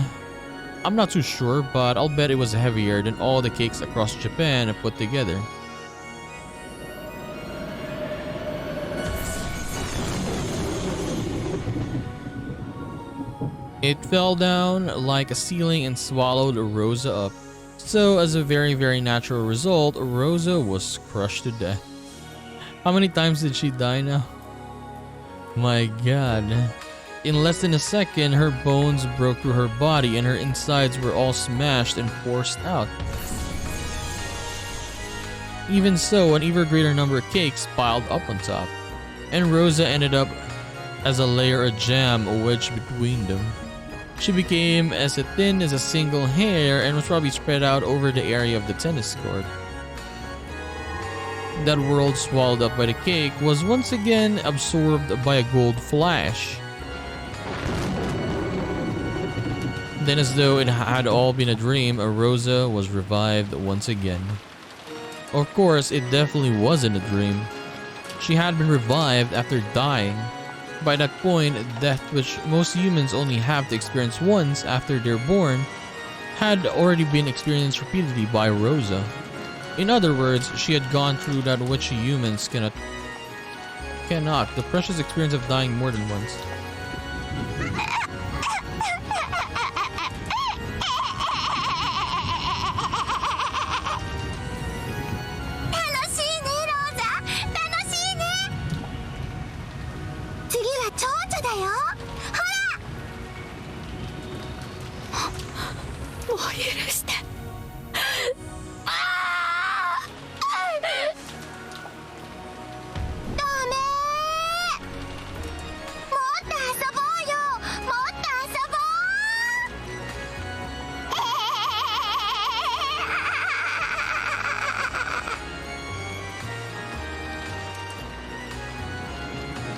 I'm not too sure, but I'll bet it was heavier than all the cakes across Japan put together. It fell down like a ceiling and swallowed Rosa up. So as a very natural result, Rosa was crushed to death. How many times did she die now? My god. In less than a second, her bones broke through her body and her insides were all smashed and forced out. Even so, an even greater number of cakes piled up on top, and Rosa ended up as a layer of jam wedged between them. She became as thin as a single hair and was probably spread out over the area of the tennis court. That world swallowed up by the cake was once again absorbed by a gold flash. Then, as though it had all been a dream, Rosa was revived once again. Of course, it definitely wasn't a dream. She had been revived after dying. By that point, death, which most humans only have to experience once after they're born, had already been experienced repeatedly by Rosa. In other words, she had gone through that which humans cannot, the precious experience of dying more than once.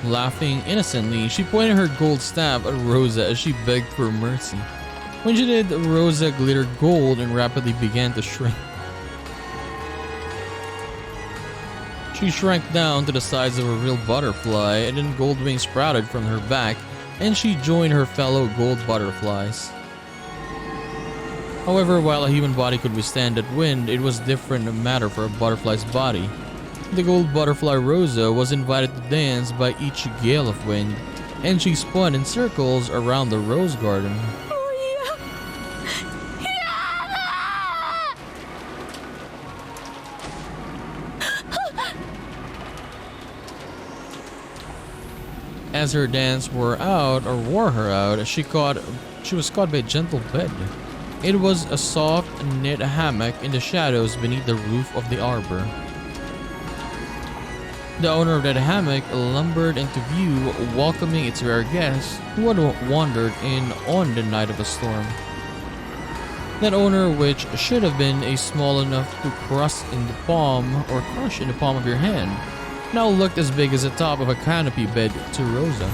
Laughing innocently, she pointed her gold staff at Rosa as she begged for mercy. When she did, Rosa glittered gold and rapidly began to shrink. She shrank down to the size of a real butterfly, and then gold wings sprouted from her back, and she joined her fellow gold butterflies. However, while a human body could withstand that wind, it was different matter for a butterfly's body. The gold butterfly Rosa was invited to dance by each gale of wind, and she spun in circles around the rose garden. As her dance wore her out, she was caught by a gentle bed. It was a soft knit hammock in the shadows beneath the roof of the arbor. The owner of that hammock lumbered into view, welcoming its rare guest, who had wandered in on the night of a storm. That owner, which should have been small enough to crush in the palm of your hand, now looked as big as the top of a canopy bed to Rosa.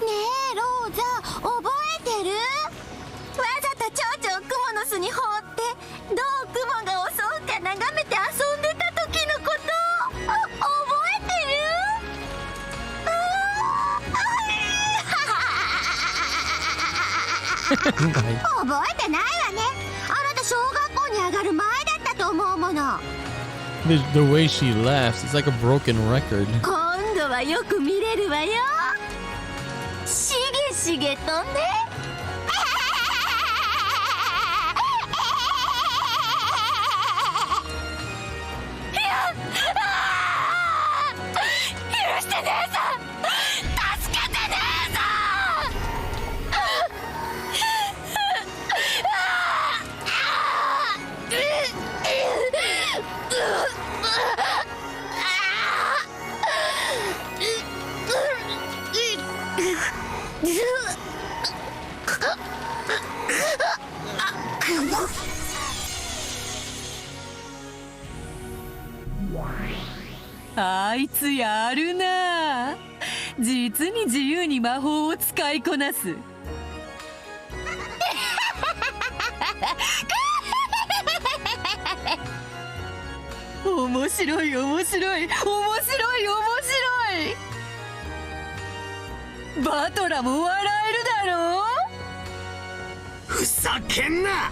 ねえローザ覚えてる？蝶々をクモの巣に放ってどうクモが襲うか眺めて遊んでた時のこと覚えてる？覚えてないわね。あなた小学校に上がる前だったと思うもの。 The way she laughs, it's like a broken record. 今度はよく見れるわよ。しげしげとね。許して姉さん、助けて姉さあいつやるな。実に自由に魔法を使いこなす。面白い面白い面白い面白い。バトラも笑えるだろう。ふざけんな。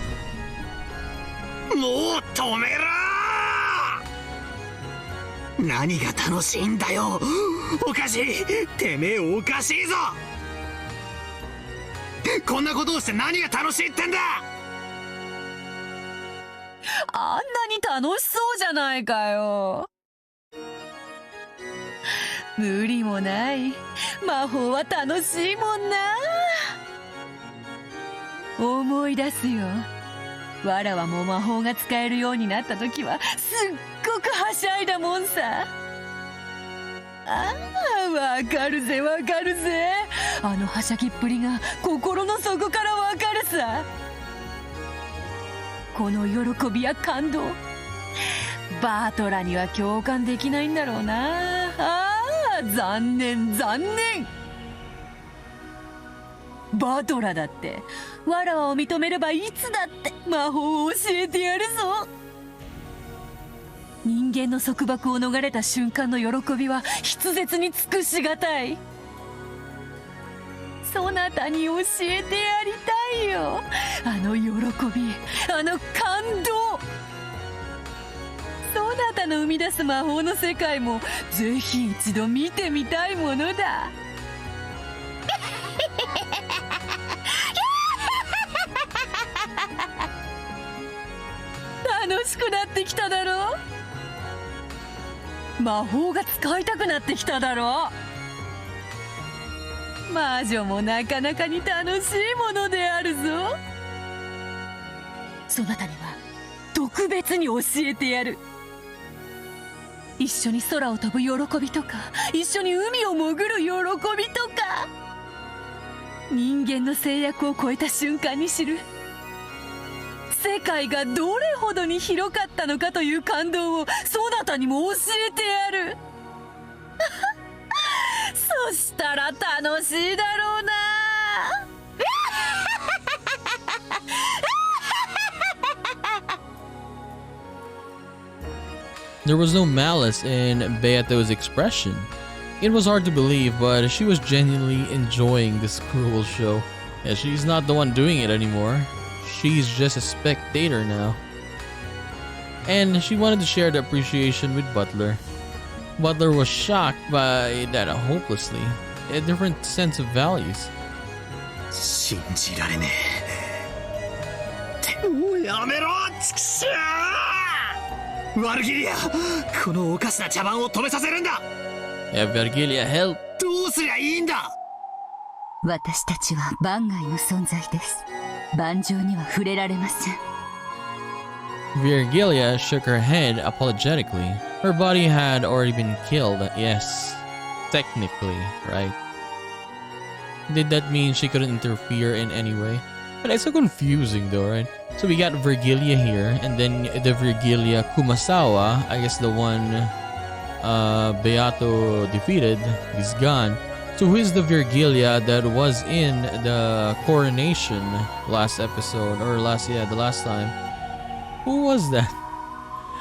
もう止めろ。何が楽しいんだよ。おかしい。てめえおかしいぞ。こんなことをして何が楽しいってんだ。あんなに楽しそうじゃないかよ。無理もない。魔法は楽しいもんな。思い出すよ。わらわも魔法が使えるようになった時はすっごくはしゃいだもんさ。ああ、わかるぜわかるぜ。あのはしゃぎっぷりが心の底からわかるさ。この喜びや感動、バートラには共感できないんだろうな。ああ、残念残念。バトラだってわらわを認めればいつだって魔法を教えてやるぞ。人間の束縛を逃れた瞬間の喜びは筆舌に尽くしがたい。そなたに教えてやりたいよ。あの喜び、あの感動。そなたの生み出す魔法の世界もぜひ一度見てみたいものだ。楽しくなってきただろう。魔法が使いたくなってきただろう。魔女もなかなかに楽しいものであるぞ。そなたには特別に教えてやる。一緒に空を飛ぶ喜びとか、一緒に海を潜る喜びとか、人間の制約を超えた瞬間に知る世界がどれほどに広かったのかという感動をそなたにも教えてやる。そしたら楽しいだろうな。There was no malice in Beato's expression. It was hard to believe, but she was genuinely enjoying this cruel show. Yeah, she's not the one doing it anymore. She's just a spectator now. And she wanted to share the appreciation with Butler. Butler was shocked by that hopelessly. A different sense of values. 信じられねえ。もうやめろ、チクショー。ワルギリア、このおかしな茶番を止めさせるんだ。Yeah, Vergilia, help. どうすりゃいいんだ。私たちは番外の存在です。盤上には触れられません。Virgilia shook her head apologetically. Her body had already been killed, yes. Technically, right? Did that mean she couldn't interfere in any way? But it's so confusing though, right? So we got Virgilia here, and then the Virgilia Kumasawa, I guess the one Beato defeated, is gone. So who is the Virgilia that was in the coronation last episode, or the last time? Who was that?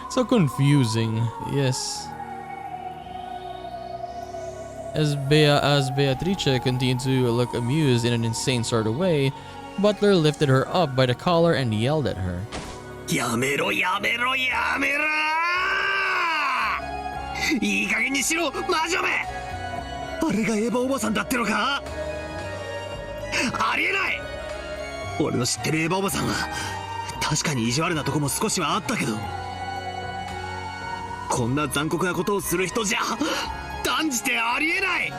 So confusing. Yes. As Beatrice continued to look amused in an insane sort of way, Butler lifted her up by the collar and yelled at her. やめろやめろやめろいい加減にしろ魔女めあれがエヴァおばさんだってのかありえない俺の知ってるエヴァおばさんは確かに意地悪なとこも少しはあったけどこんな残酷なことをする人じゃ断じてありえない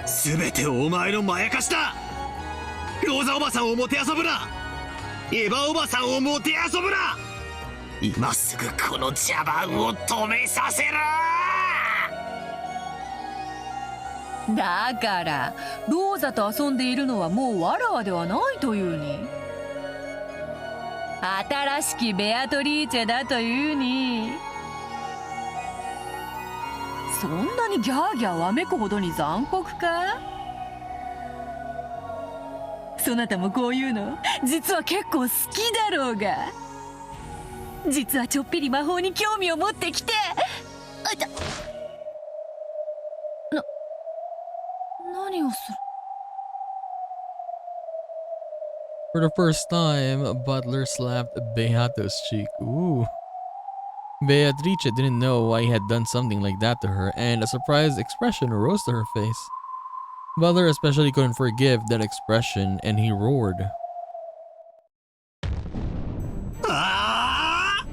全てお前のまやかしだローザおばさんをもてあそぶなエヴァおばさんをもてあそぶな今すぐこの茶番を止めさせろだからローザと遊んでいるのはもうわらわではないというに新しきベアトリーチェだというにそんなにギャーギャーわめくほどに残酷かそなたもこういうの実は結構好きだろうが実はちょっぴり魔法に興味を持ってきて何をする For the first time, Butler slapped Beato's cheek. Ooh. Beatrice didn't know why he had done something like that to her, and a surprised expression rose to her face. Butler especially couldn't forgive that expression, and he roared. ああ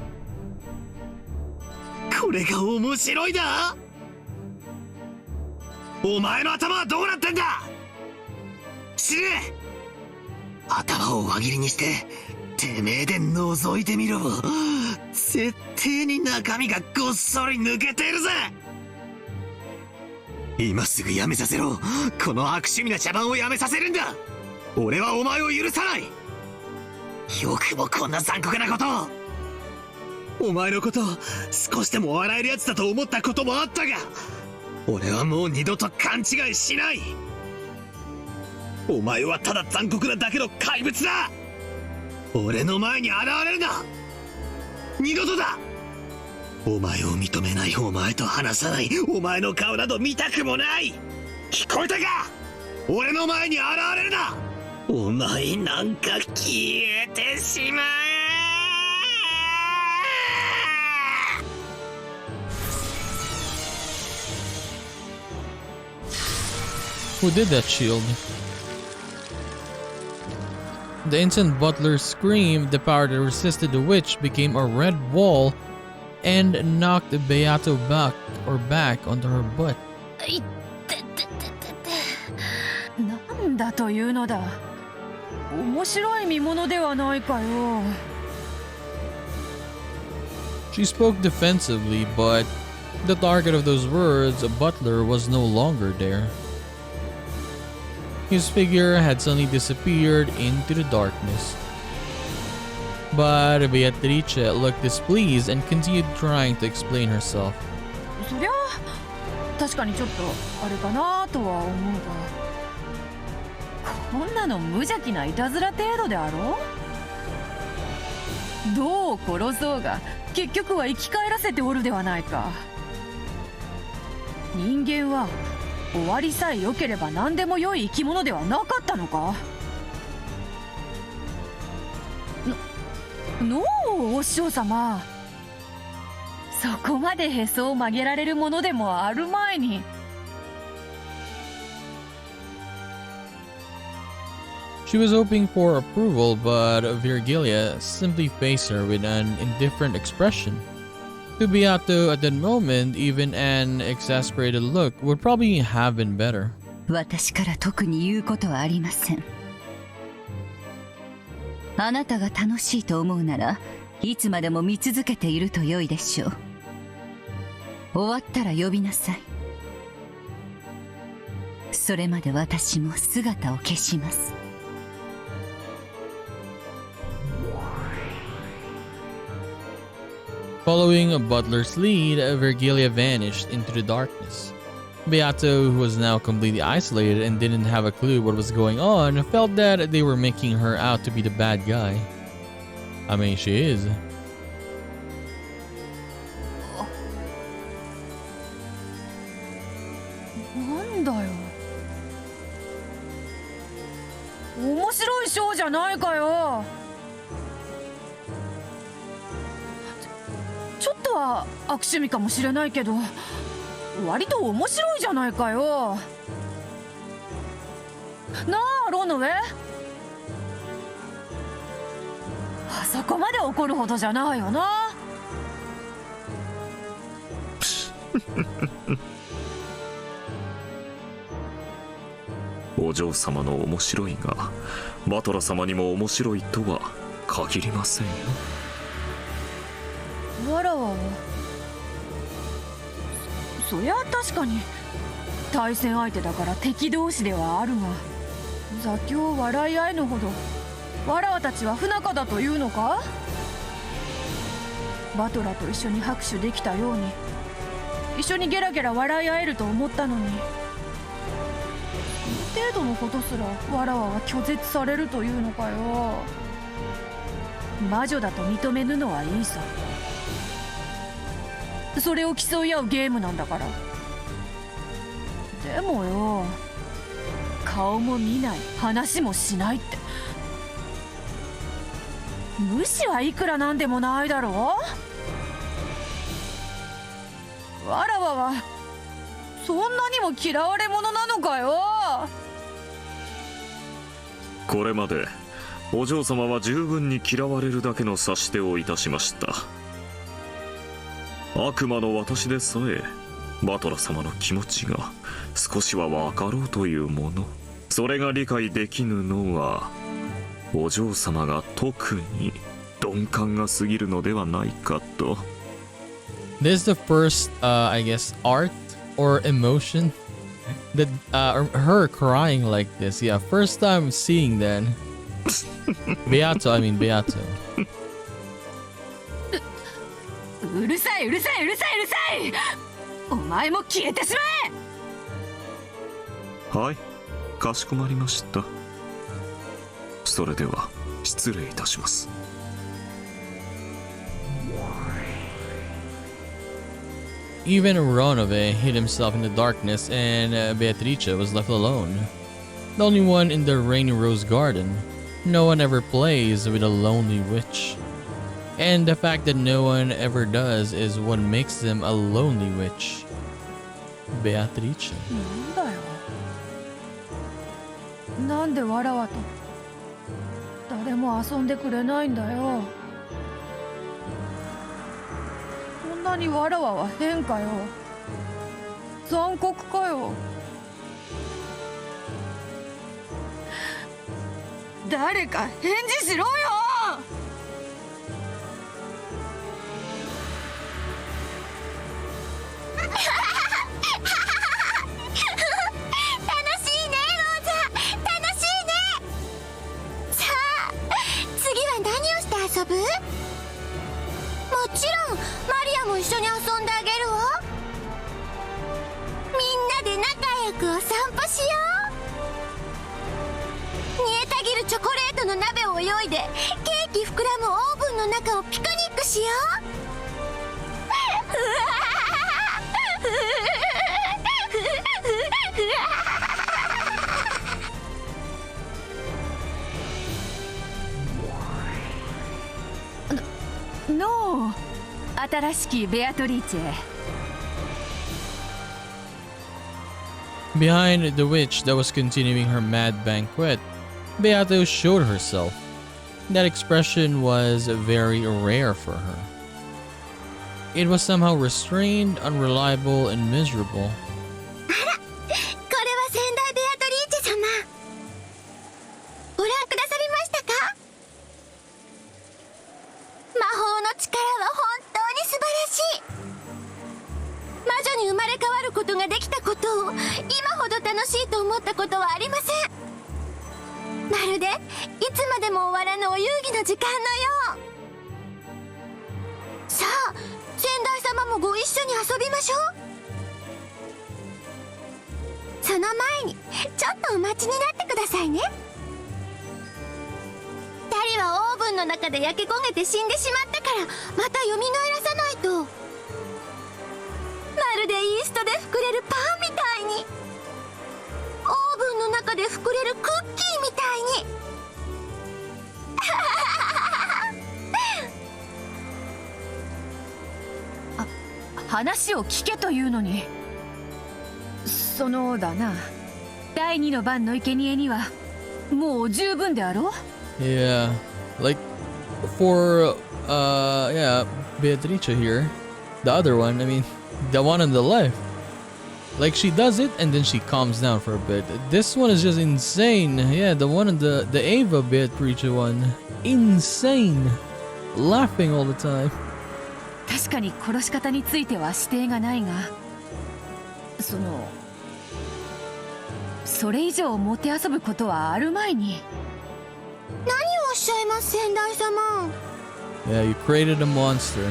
これが面白いだお前の頭はどうなってんだ死ね頭を輪切りにしててめえで覗いてみろ絶対に中身がごっそり抜けているぜ今すぐやめさせろこの悪趣味な茶番をやめさせるんだ俺はお前を許さないよくもこんな残酷なことをお前のことを少しでも笑えるやつだと思ったこともあったが俺はもう二度と勘違いしないお前はただ残酷なだけの怪物だ俺の前に現れるな二度とだお前を認めないお前と話さないお前の顔など見たくもない聞こえたか俺の前に現れるなお前なんか消えてしまえ Who did that shield? The instant Butler screamed, the power that resisted the witch became a red wall and knocked Beato back onto her butt. なんだというのだ面白い見物ではないかよ She spoke defensively, but the target of those words, Butler, was no longer there. His figure had suddenly disappeared into the darkness. But Beatrice looked displeased and continued trying to explain herself. そりゃ確かにちょっとあれかなとは思うがこんなの無邪気ないたずら程度であろうどう殺そうが結局は生き返らせておるではないか人間は終わりさえ良ければ何でも良い生き物ではなかったのかのうお師匠様そこまでへそを曲げられるものでもある前に She was hoping for approval, but Virgilia simply faced her with an indifferent expression. To Beato at that moment, even an exasperated look would probably have been better. 私から特に言うことはありません。あなたが楽しいと思うならいつまでも見続けていると良いでしょう。終わったら呼びなさい。それまで私も姿を消します。Following Butler's lead, Virgilia vanished into the darkness. Beato, who was now completely isolated and didn't have a clue what was going on, felt that they were making her out to be the bad guy. I mean, she is. なんだよ。面白いショーじゃないかよ。ちょっとは悪趣味かもしれないけど、割と面白いじゃないかよ。なあ、ロノウェ。あそこまで怒るほどじゃないよな。お嬢様の面白いがバトラ様にも面白いとは限りませんよ。わらわはそりゃ確かに対戦相手だから敵同士ではあるが、座興笑い合いのほどわらわたちは不仲だというのか。バトラと一緒に拍手できたように一緒にゲラゲラ笑い合えると思ったのに、程度のことすらわらわは拒絶されるというのかよ。魔女だと認めぬのはいいさ。それを競い合うゲームなんだから。でもよ、顔も見ない、話もしないって、無視はいくらなんでもないだろう。わらわはそんなにも嫌われ者なのかよ。これまでお嬢様は十分に嫌われるだけの差し手をいたしました。悪魔の私でさえバトラ様の気持ちが少しは分かろうというもの、それが理解できぬのはお嬢様が特に鈍感が過ぎるのではないかと。 This is the first, I guess, art or emotion that her crying like this. Yeah, first time seeing that. Beato, I mean Beato. うるさいうるさいうるさいうるさい。お前も消えてしまえ。はい、かしこまりました。それでは失礼いたします。Even Ronove hid himself in the darkness and Beatrice was left alone. The only one in the Rainy Rose Garden. No one ever plays with a lonely witch. And the fact that no one ever does is what makes them a lonely witch. Beatrice. なんだよ。なんでわらわと誰も遊んでくれないんだよ。こんなにわらわは変かよ。残酷かよ。誰か返事しろよ。遊ぶ？もちろんマリアも一緒に遊んであげるわ。みんなで仲良くお散歩しよう。煮えたぎるチョコレートの鍋を泳いでケーキ膨らむオーブンの中をピクニックしよう。の新しきベアトリーチェ。 Behind the witch that was continuing her mad banquet, Beato showed herself. That expression was very rare for her. It was somehow restrained, unreliable, and miserable. これは先代ベアトリーチェ様、ご覧くださりましたか？魔法の力は本当に素晴らしい。魔女に生まれ変わることができたことを今ほど楽しいと思ったことはありません。まるでいつまでも終わらぬお遊戯の時間のよう。さあ、先代様もご一緒に遊びましょう。その前にちょっとお待ちになってくださいね。2人はオーブンの中で焼け焦げて死んでしまったからまた蘇らさないと。まるでイーストで膨れるパンみたいに、オーブンの中で膨れるクッキーみたいに。話を聞けというのに。そのだな、第二の番の生贄にはもう十分であろう。 Yeah, like for yeah, Beatrice here, the other one, I mean, the one on the left. Like she does it and then she calms down for a bit. This one is just insane. Yeah, the one on the Ava Beatrice one, insane, laughing all the time. 確かに殺し方については指定がないが、それ以上もてあそぶことはあるまいに。何をおっしゃいます先代様。 Yeah, you created a monster.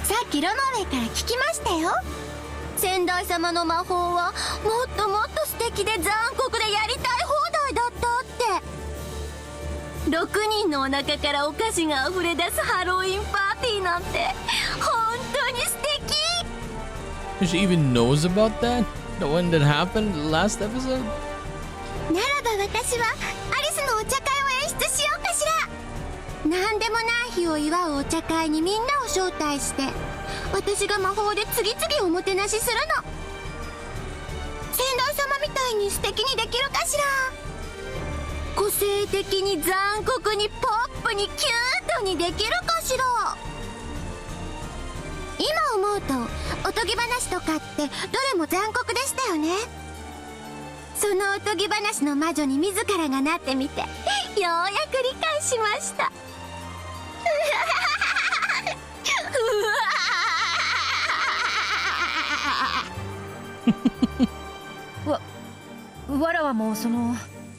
さっきロノウェイから聞きましたよ。先代様の魔法はもっともっと素敵で残酷でやりたい放題だったって。6人のお腹からお菓子が溢れ出すハロウィンパーティーなんて本当に素敵。 She even knows about that? The one that happened last episode? ならば私はアリスのお茶会を演出しようかしら。何でもない日を祝うお茶会にみんなを招待して私が魔法で次々おもてなしするの。先代様みたいに素敵にできるかしら。個性的に残酷にポップにキュートにできるかしら。今思うとおとぎ話とかってどれも残酷でしたよね。そのおとぎ話の魔女に自らがなってみてようやく理解しました。わらはもう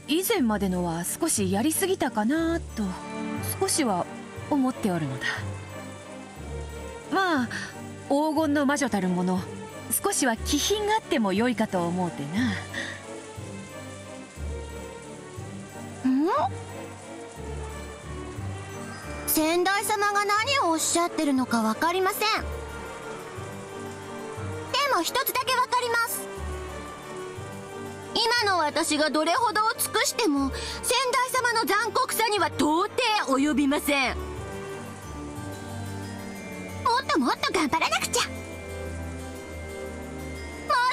以前までのは少しやりすぎたかなと少しは思っておるのだ。まあ黄金の魔女たるもの、少しは気品があっても良いかと思うてな。先代様が何をおっしゃってるのか分かりません。でも一つだけ分かります。今の私がどれほどを尽くしても先代様の残酷さには到底及びません。もっともっと頑張らなくちゃ。も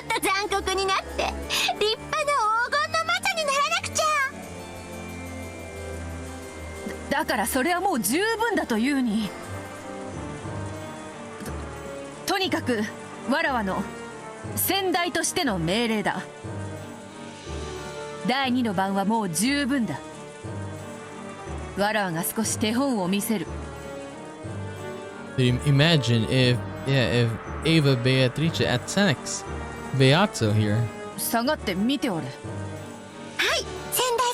っと残酷になって立派な黄金の魔女にならなくちゃ。だからそれはもう十分だというに。とにかくわらわの先代としての命令だ。第2の番はもう十分だ。わらわが少し手本を見せる。 Imagine if Ava Beatrice attacks Beato here. 下がって見ておれ。はい先代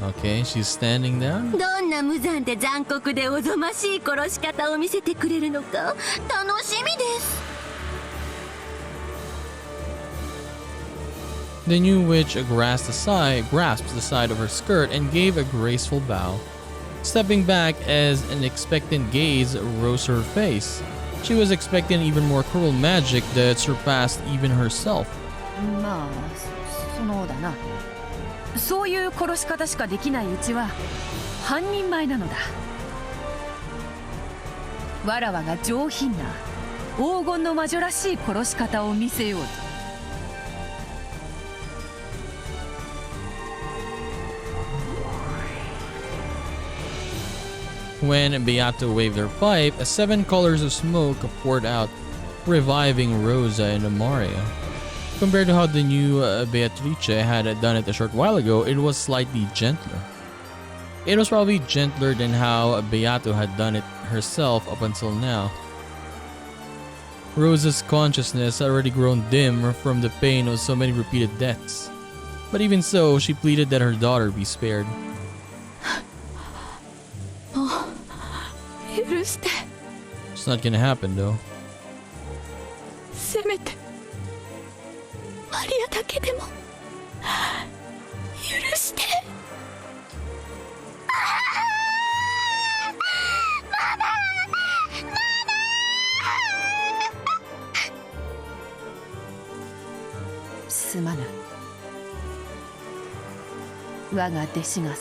様。 Okay, she's standing down. どんな無残で残酷でおぞましい殺し方を見せてくれるのか楽しみです。 The new witch grasps the side of her skirt and gave a graceful bow. Stepping back as an expectant gaze rose her face. She was expecting even more cruel magic that surpassed even herself. まあそうだな。そういう殺し方しかできないうちは半人前なのだ。わらわが上品な黄金の魔女らしい殺し方を見せようと。When Beato waved her pipe, 7 colors of smoke poured out, reviving Rosa and Amaria. Compared to how the new Beatrice had done it a short while ago, it was slightly gentler. It was probably gentler than how Beato had done it herself up until now. Rosa's consciousness had already grown dim from the pain of so many repeated deaths. But even so, she pleaded that her daughter be spared. It's not gonna happen though. せめてマリアだけでも許して。すまぬ。我が弟子が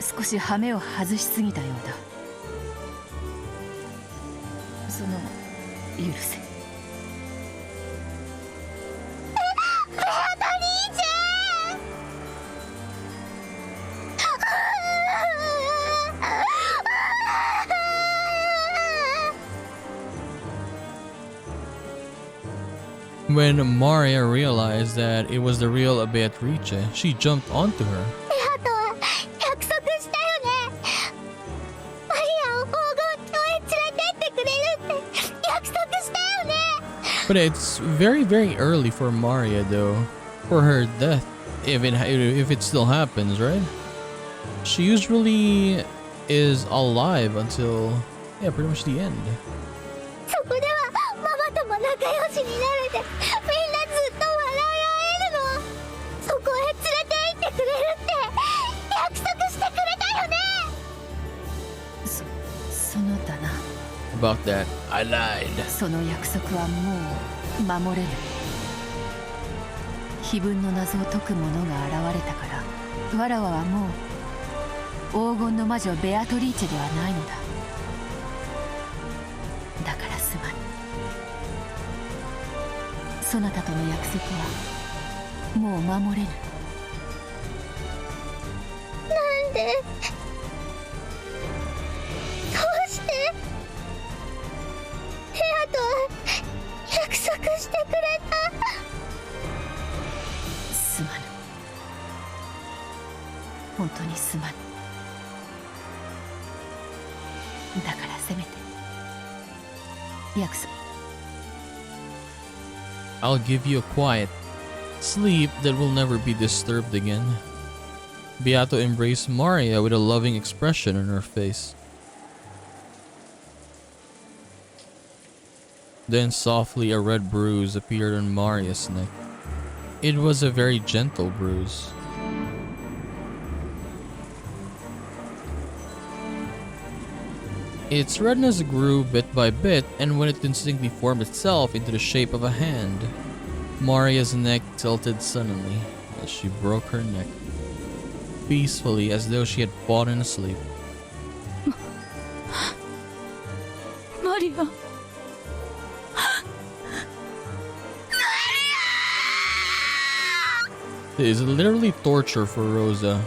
少し羽目を外しすぎたようだ。許せ。ベアトリーチェ。When Maria realized that it was the real Beatrice, she jumped onto her. ベアとは約束したよね。マリアを黄金鏡へ連れてってくれるって約束したよね。But it's very, very early for Maria, though, for her death, if it still happens, right? She usually is alive until, yeah, pretty much the end. そこではママとも仲良しになれて、みんなずっと笑い合えるの。そこへ連れて行ってくれるって約束してくれたよね。そのだな。About that, I lied. その約束はもう守れぬ。碑文の謎を解く者が現れたから、わらわはもう黄金の魔女ベアトリーチェではないのだ。だからすまぬ。そなたとの約束はもう守れぬ。なんで？どうして？ペアとは約束してくれた。すまぬ。本当にすまぬ。だからせめて約束。I'll give you a quiet sleep that will never be disturbed again. Beato embraced Maria with a loving expression on her face. Then softly a red bruise appeared on Maria's neck. It was a very gentle bruise. Its redness grew bit by bit, and when it distinctly formed itself into the shape of a hand, Maria's neck tilted suddenly as she broke her neck, peacefully as though she had fallen asleep. マリア。It is literally torture for Rosa.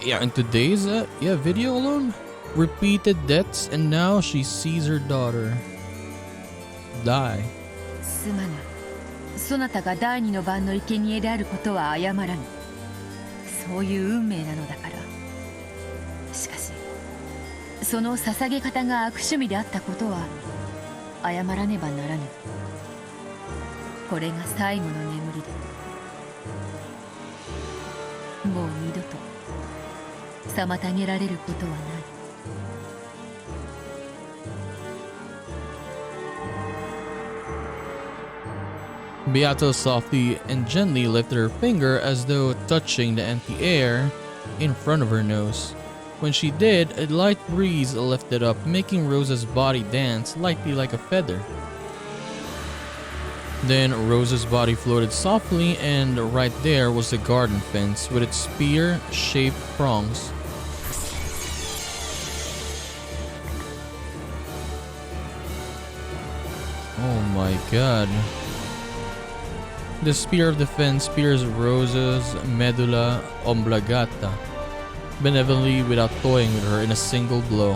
Yeah, in today's video alone, repeated deaths, and now she sees her daughter die. すまぬ。そなたが第二の番の生贄であることは謝らぬ。そういう運命なのだから。しかしその捧げ方が悪趣味であったことは謝らねばならぬ。これが最後の眠りだ。もう二度と妨げられることはない。Beato softly and gently lifted her finger as though touching the empty air in front of her nose. When she did, a light breeze lifted up, making Rosa's body dance lightly like a feather. Then Rosa's body floated softly, and right there was the garden fence with its spear-shaped prongs. Oh my god. The spear of the fence spears Rosa's medulla oblongata, benevolently without toying with her in a single blow.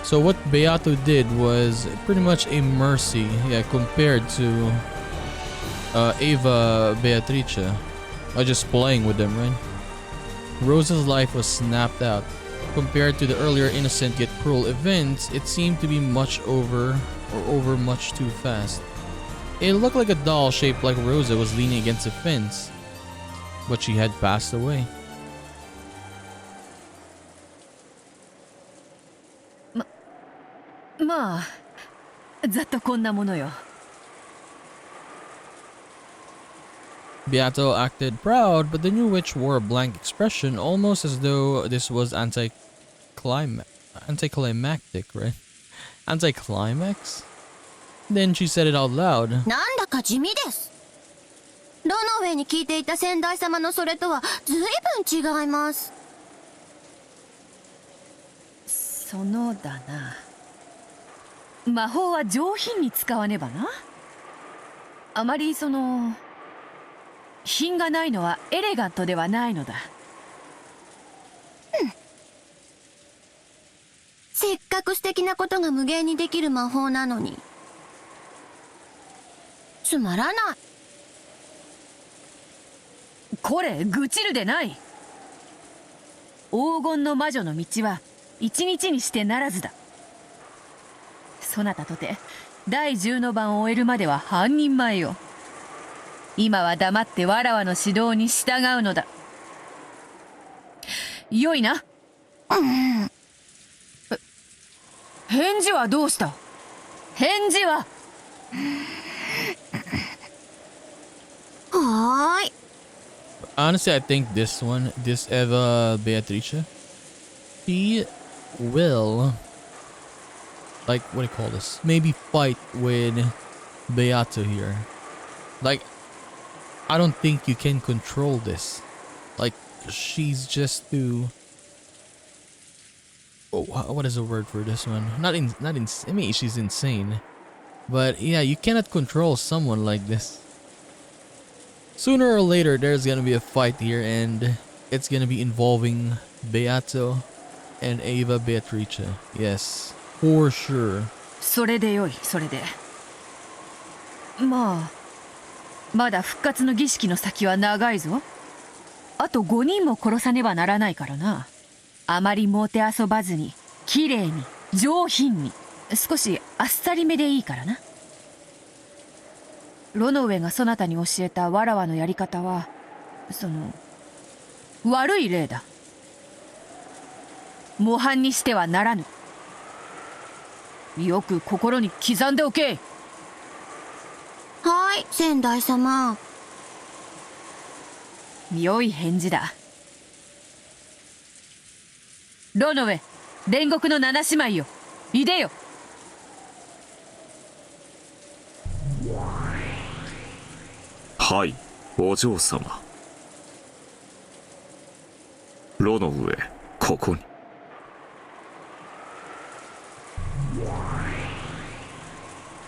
So what Beato did was pretty much a mercy, compared to Ava Beatrice. Just playing with them, right? Rosa's life was snapped out. Compared to the earlier innocent yet cruel events, it seemed to be much over much too fast. It looked like a doll shaped like Rosa was leaning against a fence, but she had passed away. まあざっとこんなものよ。Beato acted proud, but the new witch wore a blank expression, almost as though this was anticlimactic, right? Anticlimax? Then she said it out loud. なんだか地味です。ロノウェイに聞いていた先代様のそれとは随分違います。そのだな。魔法は上品に使わねばな。あまり品がないのはエレガントではないのだ。せっかく素敵なことが無限にできる魔法なのにつまらない。これ愚痴るでない。黄金の魔女の道は一日にしてならずだ。そなたとて第10の番を終えるまでは半人前よ。今は黙ってわらわの指導に従うのだ。よいな。返事はどうした？返事は。はーい。 Honestly, I think this Eva Beatrice, she will, like, what do you call this? Maybe fight with Beato here. Like, I don't think you can control this. Like, she's just too. Oh, what is the word for this one? I mean, she's insane. But yeah, you cannot control someone like this. Sooner or later, there's gonna be a fight here, and it's gonna be involving Beato and Eva Beatrice. Yes, for sure. それでよい、それで。まだ復活の儀式の先は長いぞ。あと5人も殺さねばならないからな。あまりもてあそばずに、きれいに、上品に、少しあっさりめでいいからな。ロノウェがそなたに教えたわらわのやり方は、悪い例だ。模範にしてはならぬ。よく心に刻んでおけ。はい、先代様。良い返事だ。ロノウェ、煉獄の七姉妹よ、いでよ。はい、お嬢様。ロノウェ、ここに。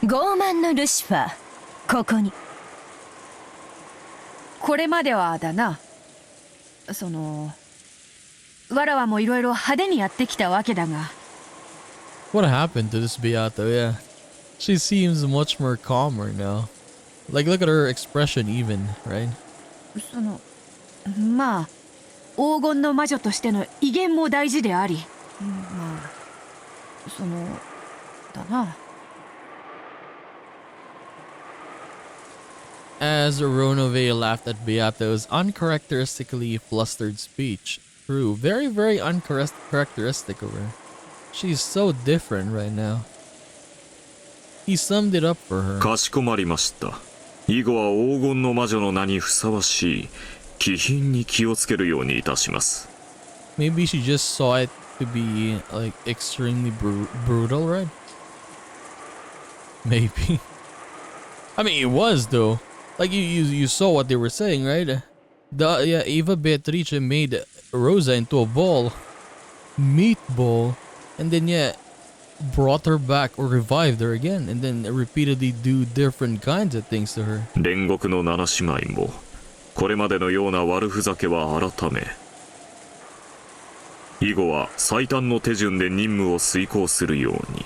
傲慢のルシファー、ここに。これまではだな、わらわもいろいろ派手にやってきたわけだが。What happened to this Beato? Yeah, she seems much more calmer now. Like, look at her expression even, right? まあ黄金の魔女としての威厳も大事であり、だな。As Ronove laughed at Beato's uncharacteristically flustered speech. True, very, very uncharacteristic of her. She's so different right now. He summed it up for her. かしこまりました。以後は黄金の魔女の名にふさわしい気品に気をつけるようにいたします。Maybe she just saw it to be like extremely brutal, right? Maybe. I mean, it was though. Like you saw what they were saying, right? Eva Beatrice made Rosa into a meatball, and then brought her back or revived her again, and then repeatedly do different kinds of things to her. 煉獄の七姉妹もこれまでのような悪ふざけは改め、以後は最短の手順で任務を遂行するように。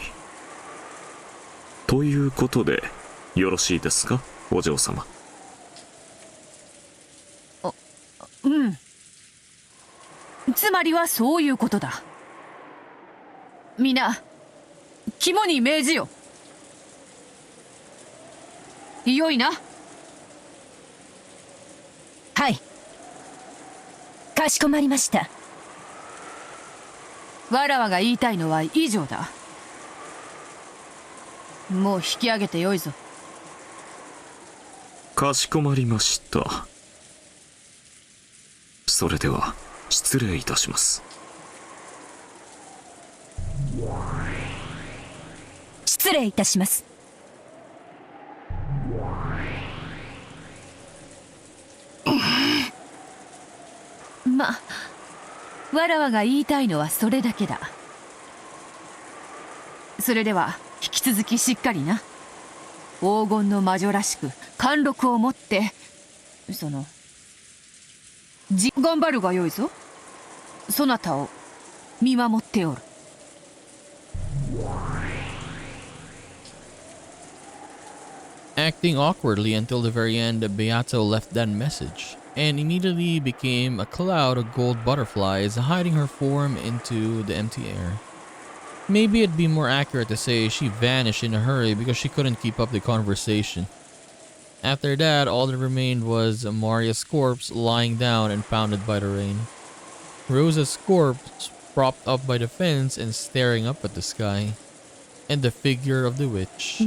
ということでよろしいですか、お嬢様。うん。つまりはそういうことだ。皆、肝に銘じよ。よいな。はい。かしこまりました。わらわが言いたいのは以上だ。もう引き上げてよいぞ。かしこまりました。それでは失礼いたします。失礼いたします。ま、わらわが言いたいのはそれだけだ。それでは引き続きしっかりな。黄金の魔女らしく貫禄を持って頑張るがよいぞ。そなたを見守っておる。Acting awkwardly until the very end, Beato left that message, and immediately became a cloud of gold butterflies hiding her form into the empty air. Maybe it'd be more accurate to say she vanished in a hurry because she couldn't keep up the conversation. After that, all that remained was Maria's corpse lying down and pounded by the rain. Rosa's corpse propped up by the fence and staring up at the sky. And the figure of the witch.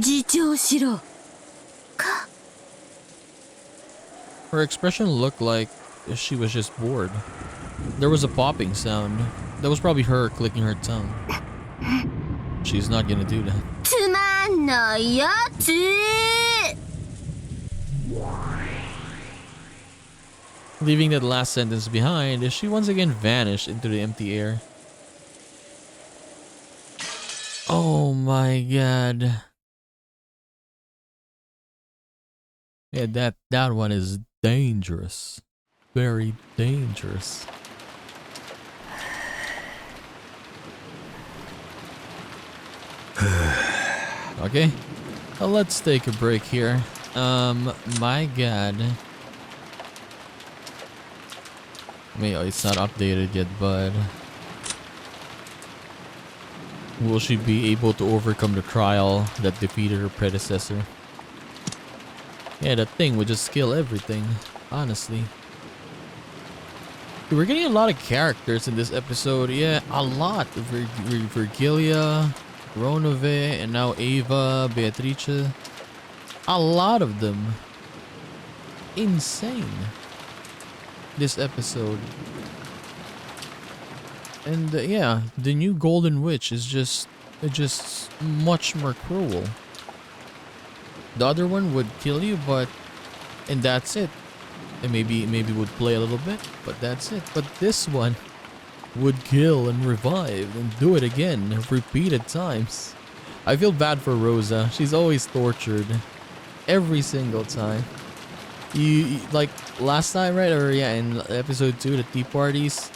Her expression looked like she was just bored. There was a popping sound. That was probably her clicking her tongue. She's not gonna do that. Leaving that last sentence behind, she once again vanished into the empty air. Oh my god. Yeah, that one is dangerous. Very dangerous. Okay. Well, let's take a break here. My god. I mean, it's not updated yet, but will she be able to overcome the trial that defeated her predecessor? Yeah, that thing would just kill everything, honestly. We're getting a lot of characters in this episode. Yeah, a lot. Virgilia, Ronove, and now Ava, Beatrice. A lot of them. Insane. This episode. And yeah, the new Golden Witch is just much more cruel. The other one would kill you, and that's it. And maybe would play a little bit, but that's it. But this one would kill and revive and do it again repeated times. I feel bad for Rosa. She's always tortured every single time. You like last time, right? Or yeah, in episode 2, the tea parties.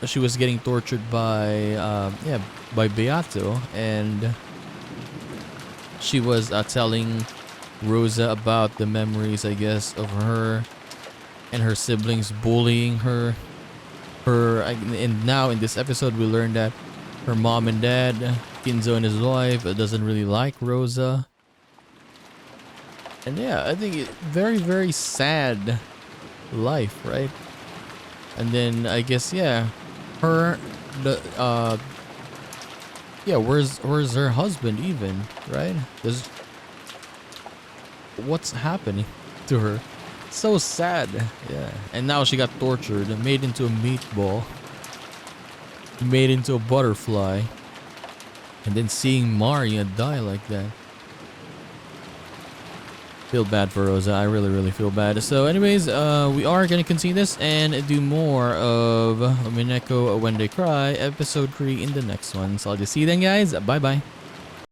She was getting tortured by by Beato, and she was telling Rosa about the memories, I guess, of her and her siblings bullying her. And now in this episode, we learned that her mom and dad, Kinzo and his wife, doesn't really like Rosa. And yeah, I think very, very sad life, right? And then I guess where's her husband even, right? What's happening to her? So sad. Yeah. And now she got tortured and made into a meatball. Made into a butterfly. And then seeing Maria die like that. Feel bad for Rosa. I really, really feel bad. So anyways, we are going to continue this and do more of Umineko When They Cry episode 3 in the next one. So I'll just see you then, guys. Bye bye.